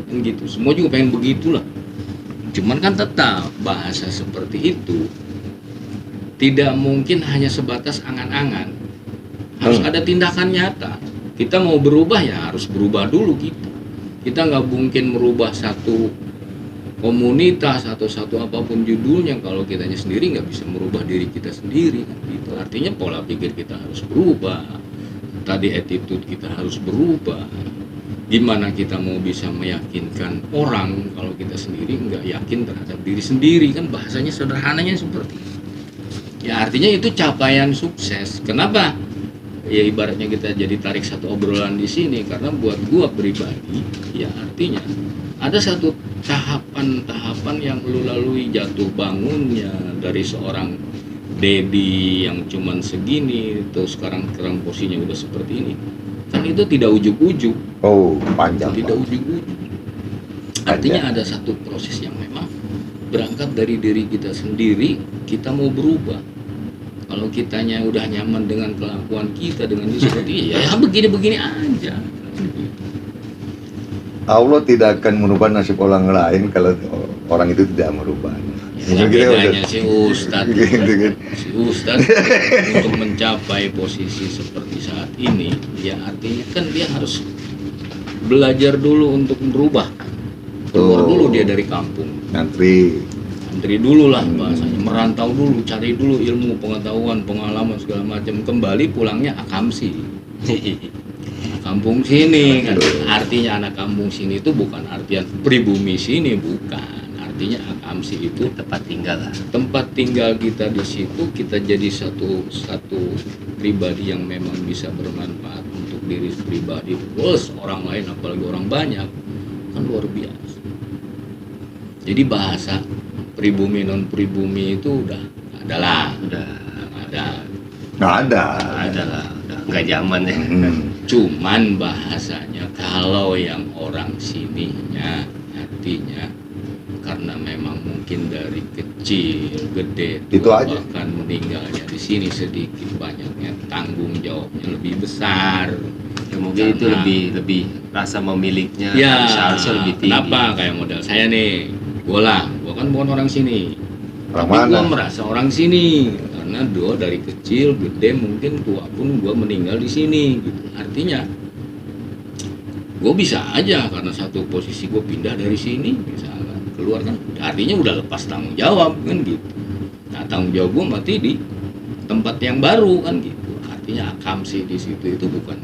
kan gitu, semua juga pengen begitulah, cuman kan tetap bahasa seperti itu tidak mungkin hanya sebatas angan-angan, harus ada tindakan nyata. Kita mau berubah ya harus berubah dulu kita nggak mungkin merubah satu komunitas atau satu apapun judulnya, kalau kitanya sendiri nggak bisa merubah diri kita sendiri kan gitu. Artinya pola pikir kita harus berubah, tadi attitude kita harus berubah. Gimana kita mau bisa meyakinkan orang kalau kita sendiri nggak yakin terhadap diri sendiri? Kan bahasanya sederhananya seperti itu. Ya artinya itu capaian sukses. Kenapa? Ya ibaratnya kita jadi tarik satu obrolan di sini, karena buat gua pribadi ya artinya ada satu tahapan-tahapan yang lu lalui, jatuh bangunnya dari seorang Dedi yang cuman segini terus sekarang posisinya udah seperti ini, kan itu tidak ujuk-ujuk. Oh, panjang. Tidak Pak. ujuk-ujuk. Artinya ada satu proses yang memang berangkat dari diri kita sendiri, kita mau berubah. Kalau kitanya udah nyaman dengan kelakuan kita, dengan ini seperti ya begini-begini aja. Allah tidak akan merubah nasib orang lain kalau orang itu tidak merubah. Ya, bedanya si Ustadz, si Ustadz untuk mencapai posisi seperti saat ini, ya artinya kan dia harus belajar dulu untuk berubah. Keluar dulu dia dari kampung. Antri dulu lah bahasanya, merantau dulu, cari dulu ilmu, pengetahuan, pengalaman segala macam. Kembali pulangnya akamsi. Kampung sini kan, artinya anak kampung sini itu bukan artian pribumi sini, bukan. Artinya akamsi itu tempat tinggal lah. Tempat tinggal kita di situ, kita jadi satu pribadi yang memang bisa bermanfaat untuk diri pribadi plus orang lain, apalagi orang banyak, kan luar biasa. Jadi bahasa pribumi non pribumi itu udah ada lah, udah nggak zaman ya. Cuman bahasanya kalau yang orang sininya artinya karena memang mungkin dari kecil gede itu aja, bahkan meninggalnya di sini sedikit banyaknya tanggung jawabnya lebih besar. Ya mungkin itu lebih rasa memilikinya ya, seharusnya lebih tinggi. Kenapa kayak modal saya nih, gua kan bukan orang sini, tapi gua merasa orang sini karena gua dari kecil gede mungkin tua pun gua meninggal di sini gitu. Artinya gua bisa aja karena satu posisi gua pindah dari sini misalkan keluar kan, artinya udah lepas tanggung jawab kan gitu. Nah tanggung jawab gua mati di tempat yang baru kan gitu. Artinya akamsi di situ itu bukan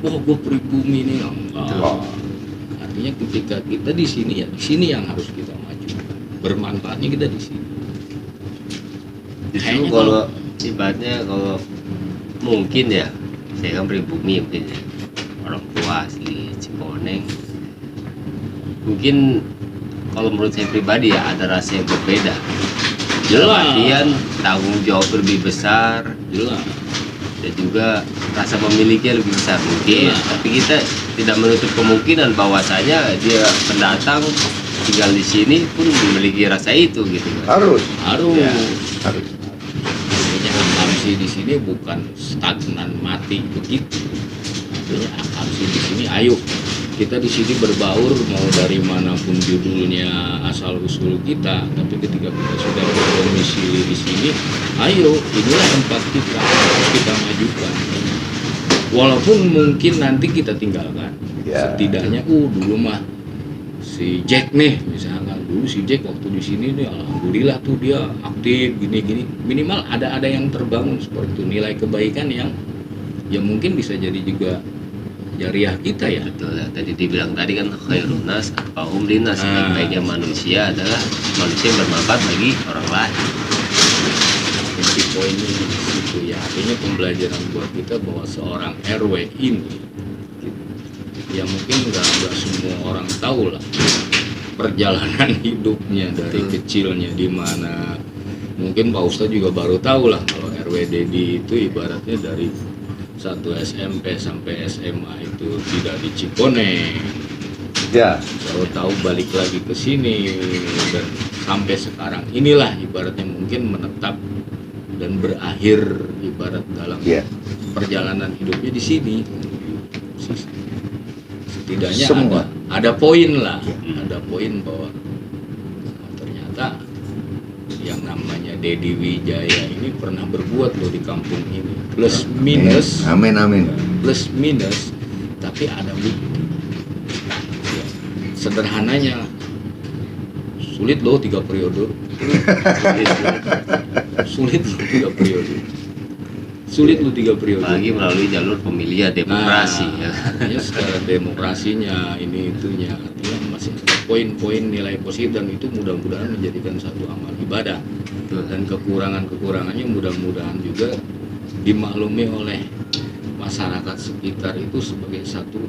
gua pribumi nih, enggak. Artinya ketika kita di sini ya di sini yang harus kita maju, bermanfaatnya kita di sini. Justru kalau ibaratnya kalau mungkin ya saya kan pribumi mungkin ya, orang tua asli Cikoneng, mungkin kalau menurut saya pribadi ya ada rasa yang berbeda. Dalam artian tanggung jawab lebih besar, jelas, dan juga rasa memilikinya lebih besar mungkin. Tapi kita tidak menutup kemungkinan bahwasanya dia pendatang tinggal di sini pun memiliki rasa itu gitu. Harus. Ya. Harus. Artinya akamsi di sini bukan stagnan mati begitu. Artinya akamsi di sini, ayo kita di sini berbaur mau dari manapun judulnya asal usul kita, tapi ketika kita sudah berdomisili di sini, ayo inilah tempat kita harus kita majukan. Walaupun mungkin nanti kita tinggalkan, setidaknya dulu mah si Jack nih misalkan, dulu si Jack waktu di sini nih alhamdulillah tuh dia aktif gini-gini, minimal ada yang terbangun seperti itu, nilai kebaikan yang ya mungkin bisa jadi juga jariah kita ya. Betul ya, tadi dibilang tadi kan khairun nas atfa'uhum linnas, sebaik-baiknya manusia adalah manusia yang bermanfaat bagi orang lain. Jadi poinnya di situ ya, artinya pembelajaran buat kita bahwa seorang RW ini ya mungkin nggak semua orang tahu lah perjalanan hidupnya dari kecilnya di mana. Mungkin Pak Ustadz juga baru tahu lah kalau RW Dedi itu ibaratnya dari satu SMP sampai SMA itu tidak di Cikoneng. Ya. Tahu balik lagi ke sini dan sampai sekarang inilah ibaratnya mungkin menetap dan berakhir ibarat dalam perjalanan hidupnya di sini. Setidaknya ada poin lah, ada poin bahwa ternyata yang namanya Dedi Wijaya ini pernah berbuat loh di kampung ini, plus minus, amin, plus minus, tapi ada bukti. Ya, sederhananya sulit loh 3 periode. Sulit loh 3 periode. Sulit loh 3 periode. Apalagi melalui jalur pemilihan demokrasi ya. Ya secara demokrasinya ini itunya artinya masih ada poin-poin nilai positif dan itu mudah-mudahan menjadikan satu amal ibadah. Dan kekurangannya mudah-mudahan juga dimaklumi oleh masyarakat sekitar itu sebagai satu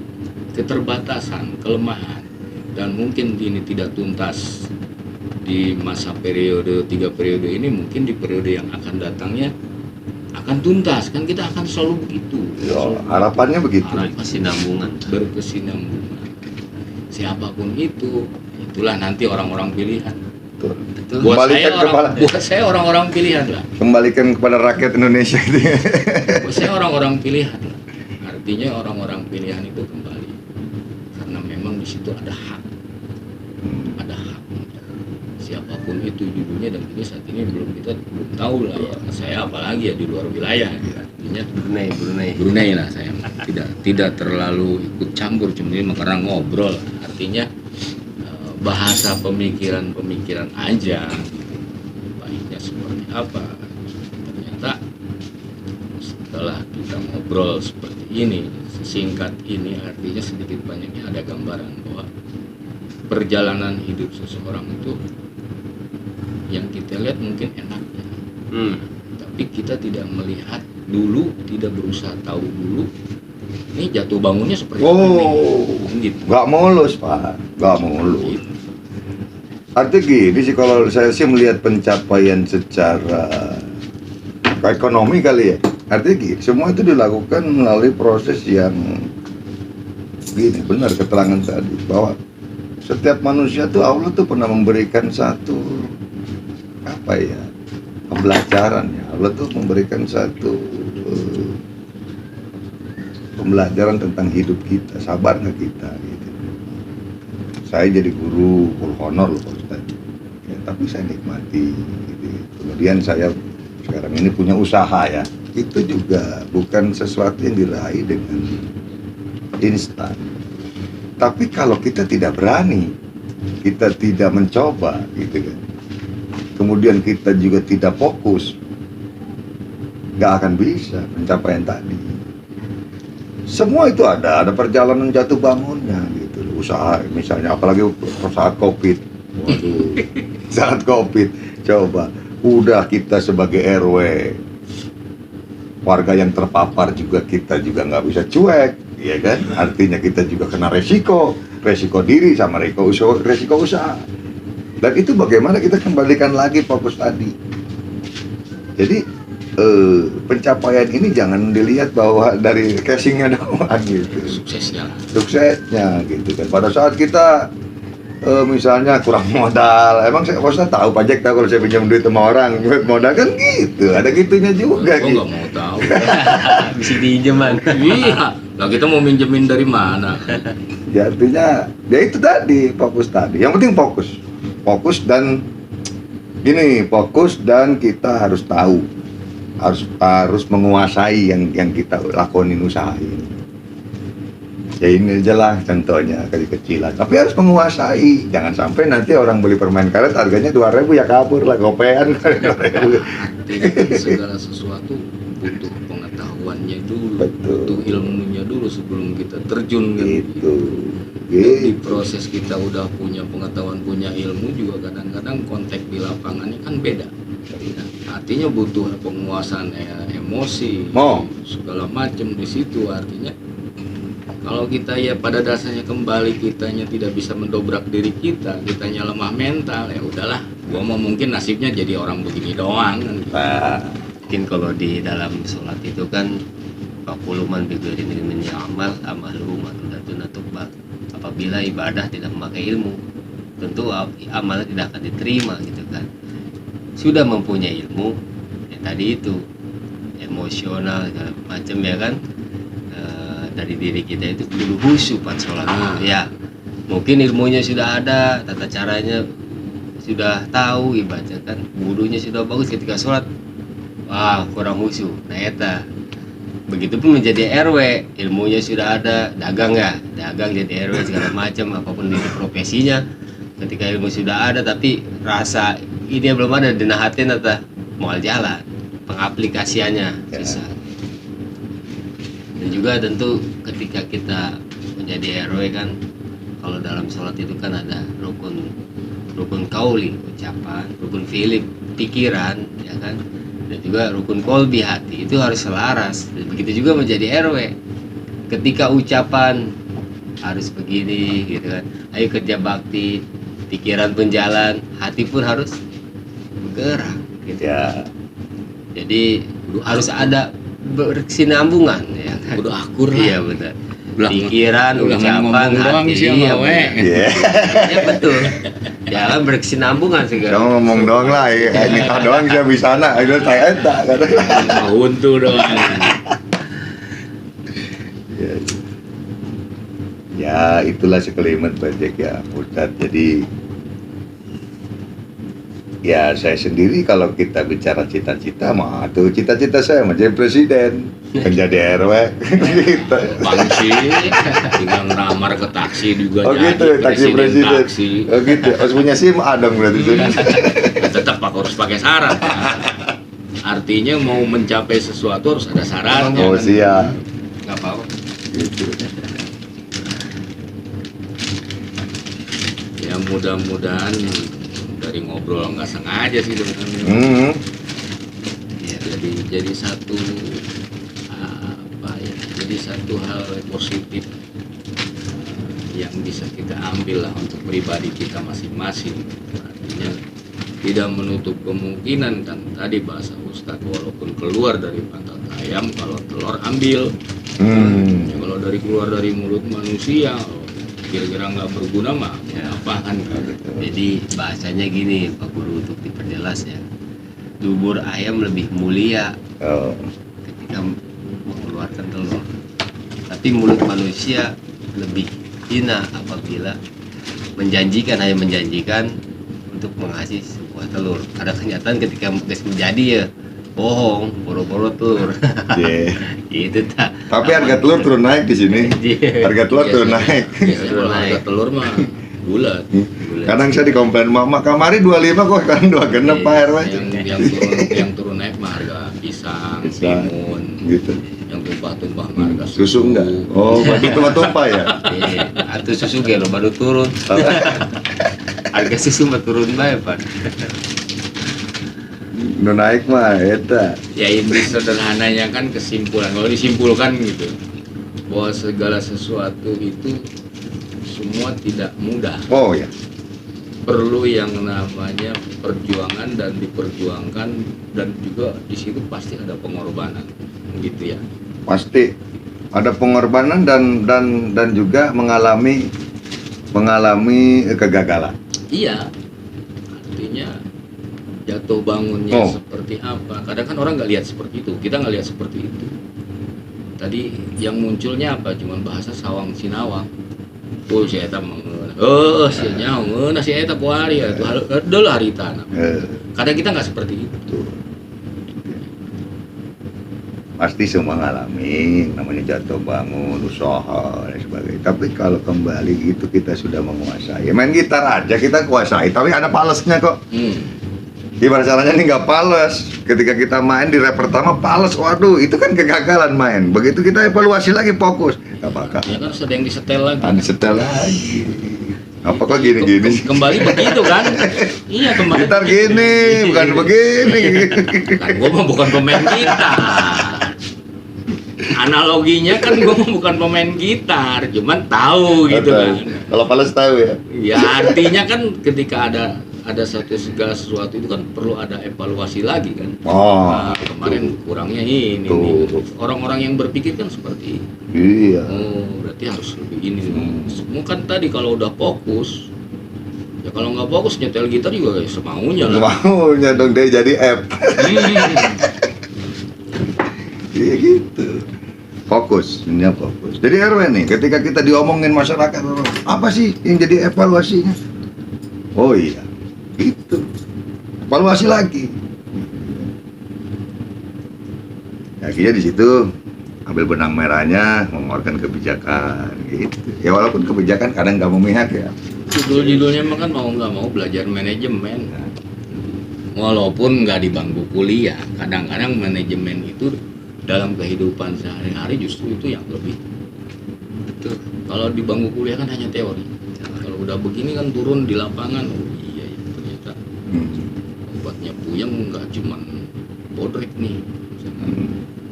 keterbatasan, kelemahan, dan mungkin ini tidak tuntas di masa periode 3 periode ini, mungkin di periode yang akan datangnya akan tuntas, kan kita akan selalu begitu. Ya, harapannya begitu. Berkesinambungan. Berkesinambungan. Siapapun itu, itulah nanti orang-orang pilihan. Betul. Buat saya orang-orang pilihan lah. Kembalikan kepada rakyat Indonesia itu. Buat saya orang-orang pilihan lah. Artinya orang-orang pilihan itu kembali karena memang di situ ada hak, siapapun itu judulnya, dan ini saat ini kita belum tahu lah ya. Saya apalagi ya di luar wilayah ya. Artinya Brunei lah, saya tidak terlalu ikut campur, cuma karena ngobrol. Artinya bahasa pemikiran aja baiknya seperti apa. Ternyata setelah kita ngobrol seperti ini, singkat ini, artinya sedikit banyaknya ada gambaran bahwa perjalanan hidup seseorang itu yang kita lihat mungkin enaknya, tapi kita tidak melihat dulu, tidak berusaha tahu dulu ini jatuh bangunnya seperti apa gitu. Nggak mulus Pak, nggak mulus. Gitu. Artinya gini sih, kalau saya sih melihat pencapaian secara ekonomi kali ya. Artinya gini, semua itu dilakukan melalui proses yang gini, benar keterangan tadi bahwa setiap manusia tuh Allah tuh pernah memberikan satu apa ya, pembelajaran ya. Allah tuh memberikan satu pembelajaran tentang hidup kita, sabar nggak kita gitu. Saya jadi guru full honor loh Pak Ustadz ya, tapi saya nikmati gitu. Kemudian saya sekarang ini punya usaha ya, itu juga bukan sesuatu yang diraih dengan instan. Tapi kalau kita tidak berani, kita tidak mencoba gitu kan, kemudian kita juga tidak fokus, nggak akan bisa pencapaian tadi. Semua itu ada perjalanan jatuh bangunnya gitu. Usaha misalnya, apalagi saat COVID. Waduh, saat COVID, coba udah kita sebagai RW, warga yang terpapar juga kita juga nggak bisa cuek, ya kan? Artinya kita juga kena resiko diri sama resiko usaha. Dan itu bagaimana kita kembalikan lagi fokus tadi. Jadi pencapaian ini jangan dilihat bahwa dari casingnya doang gitu. Suksesnya gitu kan. Pada saat kita misalnya kurang modal, emang saya tahu pajak tahu kalau saya pinjam duit sama orang buat modal kan gitu, ada gitunya juga. Kok gitu. nggak mau tahu? Bisa pinjaman. Iya, lah kita mau minjemin dari mana? Ya artinya, ya itu tadi fokus tadi. Yang penting fokus dan gini, fokus dan kita harus tahu, harus menguasai yang kita lakonin usaha ini. Ya ini aja lah contohnya kecil-kecilan, tapi harus menguasai. Jangan sampai nanti orang beli permen karet harganya 2.000 ya kabur lah, gopean. Segala sesuatu butuh pengetahuannya dulu, Betul. butuh ilmunya dulu sebelum kita terjun Gitu. Di proses kita udah punya pengetahuan, punya ilmu juga kadang-kadang konteks di lapangannya kan beda. Artinya butuh penguasaan emosi, segala macam di situ. Artinya kalau kita ya pada dasarnya kembali kitanya tidak bisa mendobrak diri kitanya lemah mental, ya udahlah, gua mau mungkin nasibnya jadi orang begini doang kan. Mungkin kalau di dalam sholat itu kan fakuluman bighairin ilmin ya'mal amaluhu madudatun atubal. Apabila ibadah tidak memakai ilmu, tentu amalnya tidak akan diterima gitu kan. Sudah mempunyai ilmu, ya tadi itu emosional segala macam ya kan, dari diri kita itu dulu khusyuk pas sholat. Ya mungkin ilmunya sudah ada, tata caranya sudah tahu, ibadah kan wudunya sudah bagus, ketika sholat wah kurang khusyuk. Nah eta begitupun menjadi RW, ilmunya sudah ada, dagang jadi RW segala macam apapun di profesinya, ketika ilmu sudah ada tapi rasa ini belum ada di nahatin atau mau jalan pengaplikasiannya susah. Dan juga tentu ketika kita menjadi RW kan, kalau dalam sholat itu kan ada rukun kauli ucapan, rukun fi'li pikiran, ya kan, dan juga rukun kolbi hati, itu harus selaras. Dan begitu juga menjadi RW, ketika ucapan harus begini gitu kan, ayo kerja bakti, pikiran pun jalan, hati pun harus bergerak gitu. Ya. Jadi harus ada berkesinambungan, ya kan. Udah akur lah. Iya benar. Udah Pikiran, udah ucapan, ngomong doang hati, sih sama iya we. benar. Iya. Ya betul. Jangan berkesinambungan segala. Kamu ngomong doang lah, ya. Kita doang saya bisa nak, itu saya tak kata. Untuk doang. Ya. Ya, itulah sekelimat Bajek ya, Ustadz. Jadi ya saya sendiri kalau kita bicara cita-cita mah tuh cita-cita saya menjadi presiden, menjadi RW gitu. Bangsi, tinggal ngelamar ke taksi juga Oh jadi gitu, taksi presiden. taksi. Oh gitu, harus punya SIM ada berarti itu. Tetap harus pakai syarat. Artinya mau mencapai sesuatu harus ada syaratnya. Oh kan? siap. Nggak apa-apa. Gitu. Ya mudah-mudahan dari ngobrol nggak sengaja sih dengan Hmm. Ya, jadi satu apa ya, jadi satu hal positif yang bisa kita ambil lah untuk pribadi kita masing-masing. Artinya tidak menutup kemungkinan kan tadi bahasa Ustadz, walaupun keluar dari pantat ayam, kalau telur ambil. Hmm. Ya, kalau keluar dari mulut manusia, kira-kira nggak berguna mah Ya. apaan kan? jadi bahasanya gini Pak Guru, untuk diperjelas ya, dubur ayam lebih mulia Oh. ketika mengeluarkan telur, tapi mulut manusia lebih hina apabila hanya menjanjikan untuk mengasih sebuah telur. Ada kenyataan ketika menjadi ya bohong, boro-boro telur. Yeah. Itu tak. Tapi harga telur turun naik di sini. Harga telur turun naik. Biasanya kalau harga telur mah bulat. Kadang saya dikomplain mama kamari 25 kok kan 2 Pak RW. Yang turun naik mah harga pisang, Pisang. timun, Gitu. yang tumpah-tumpah mah harga Susu enggak? Oh, berarti tumpah ya. Iya, atau susu gelo baru turun. Harga susu mah turun bae, Pak. Nu naik mah eta. Ya inti sederhananya kan kesimpulan, kalau disimpulkan gitu, bahwa segala sesuatu itu semua tidak mudah, Oh ya. perlu yang namanya perjuangan dan diperjuangkan, dan juga di situ pasti ada pengorbanan gitu ya. Pasti ada pengorbanan dan juga mengalami kegagalan. Iya, artinya jatuh bangunnya Oh. seperti apa, kadang kan orang nggak lihat seperti itu, kita nggak lihat seperti itu. Tadi yang munculnya apa, cuman bahasa sawang sinawang. Oh si eta mengeun, si nyawa si eta kuari ya, tuh adalah harita. Kadang kita nggak seperti itu. Pasti semua ngalami namanya jatuh bangun, usaha dan sebagainya. Tapi kalau kembali gitu kita sudah menguasai. Ya, main gitar aja kita kuasai, tapi ada palesnya kok. Gimana caranya nih nggak pales? Ketika kita main di rap pertama pales, waduh itu kan kegagalan main. Begitu kita evaluasi lagi fokus, nggak bakal. Ya kan sedang disetel lagi. Ada setel lagi. Apa kok gini-gini? Kembali begitu kan? Iya kembali. Gitar gini, bukan begini. Kan gue mah bukan pemain gitar. Analoginya kan gue mah bukan pemain gitar, cuman tahu gitu kan. Kalau pales tahu ya. Ya artinya kan ketika ada segala sesuatu itu kan perlu ada evaluasi lagi kan. Oh, Nah, kemarin kurangnya ini Tuh. nih. Orang-orang yang berpikir kan seperti iya. oh berarti harus lebih ini. Semua kan tadi kalau udah fokus, ya kalau nggak fokus nyetel gitar juga kayak semaunya lah. Maunya dong dia jadi app. Iya gitu. Fokus, ini fokus. Jadi RW nih, ketika kita diomongin masyarakat, apa sih yang jadi evaluasinya? Oh iya, gitu. Evaluasi lagi. Akhirnya di situ ambil benang merahnya, mengeluarkan kebijakan, gitu. Ya walaupun kebijakan kadang nggak memihak ya. judul-judulnya mah kan mau nggak mau belajar manajemen. Walaupun nggak di bangku kuliah, kadang-kadang manajemen itu dalam kehidupan sehari-hari justru itu yang lebih betul. Kalau di bangku kuliah kan hanya teori. Kalau udah begini kan turun di lapangan, oh iya ya ternyata obatnya puyeng nggak cuman bodrek nih. Misalkan,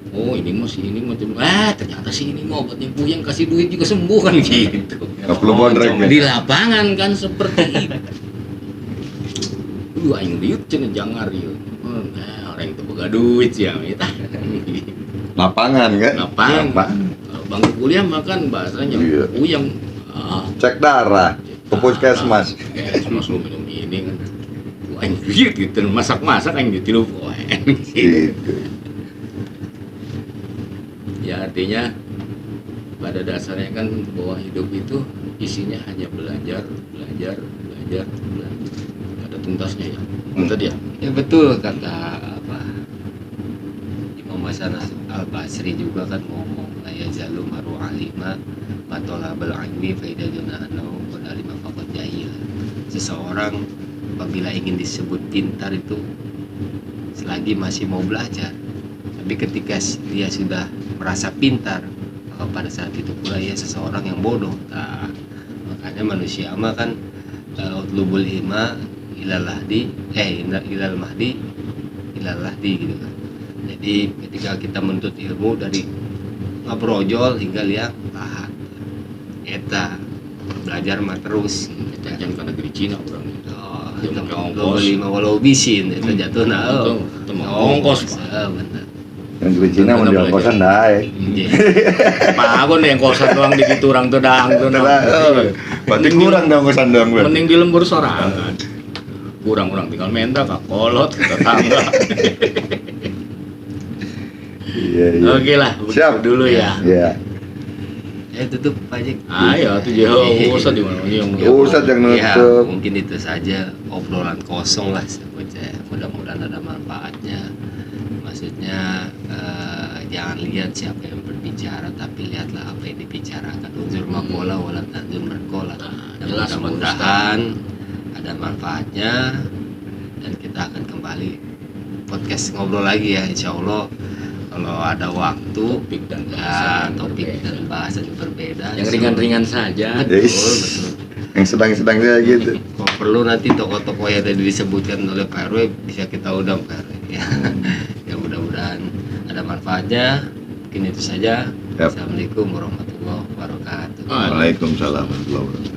oh ini mah si ini macam, ternyata si ini mah obatnya puyeng kasih duit juga sembuh kan gitu. Nggak perlu bodrek ya? Di lapangan kan seperti itu. Aing liut cenah jangar ieu. Orang itu boga duit sih eta. Lapangan kan? Lapangan. Kalau bangku kuliah makan bahasanya Iya. puyeng. Cek darah ke puskesmas. Puskesmas lu minum ini kan. Aing liut gitu masak-masak aing ditilu poe. Gitu. Ya artinya pada dasarnya kan bahwa hidup itu isinya hanya belajar. Nggak ada tuntasnya ya. Betul ya? Ya betul kata apa Imam Hasan Al-Basri juga kan ngomong la yazalu maru alima matolabal ilmi faidaduna anau qad alima faqad jahil. Seseorang apabila ingin disebut pintar itu selagi masih mau belajar. Tapi ketika dia sudah merasa pintar, maka pada saat itu pula ia seseorang yang bodoh. Nah, makanya manusia mah kan utlubul ilma ilal mahdi gitu kan. Jadi ketika kita menuntut ilmu dari ngabrojol hingga liang lahat, eta belajar mah terus. Kita jangan ke negeri Cina orang itu. Oh, Dia itu pakai ongkos. belum beli mah walau bisin eta jatuhna. Itu mah ongkos, Pak. Bener. Yang di Cina mau di ongkosan dae. Iya. Pak Agun yang kosan doang di situ orang tuh dang tuh. Berarti kurang dong ongkosan dong berarti. Mending di lembur sorangan. Kurang orang tinggal minta kak kolot kita tangga. Iya, iya. Oke lah, begitu Siap. dulu ya. Iya. Tutup Pak Jek. Ayo tuh jauh usah di mana yang Ustadz yang Ya, nutup. mungkin itu saja obrolan kosong lah sebutnya. Mudah-mudahan ada manfaatnya. Maksudnya jangan lihat siapa yang berbicara, tapi lihatlah apa yang dibicarakan. Unzur makola wala tanzur markola. Dan jelas, mudah-mudahan ada manfaatnya dan kita akan kembali podcast ngobrol lagi ya, insya Allah kalau ada waktu topik dan topik dan bahasan yang berbeda. yang ringan-ringan saja. Betul, Yes. betul. Yang sedang-sedang saya gitu. Kalau perlu nanti tokoh-tokoh yang tadi disebutkan oleh Pak RW bisa kita undang Pak RW ya. Ya mudah-mudahan ada manfaatnya. Mungkin itu saja. Yap. Assalamualaikum warahmatullahi wabarakatuh. Waalaikumsalam warahmatullahi wabarakatuh.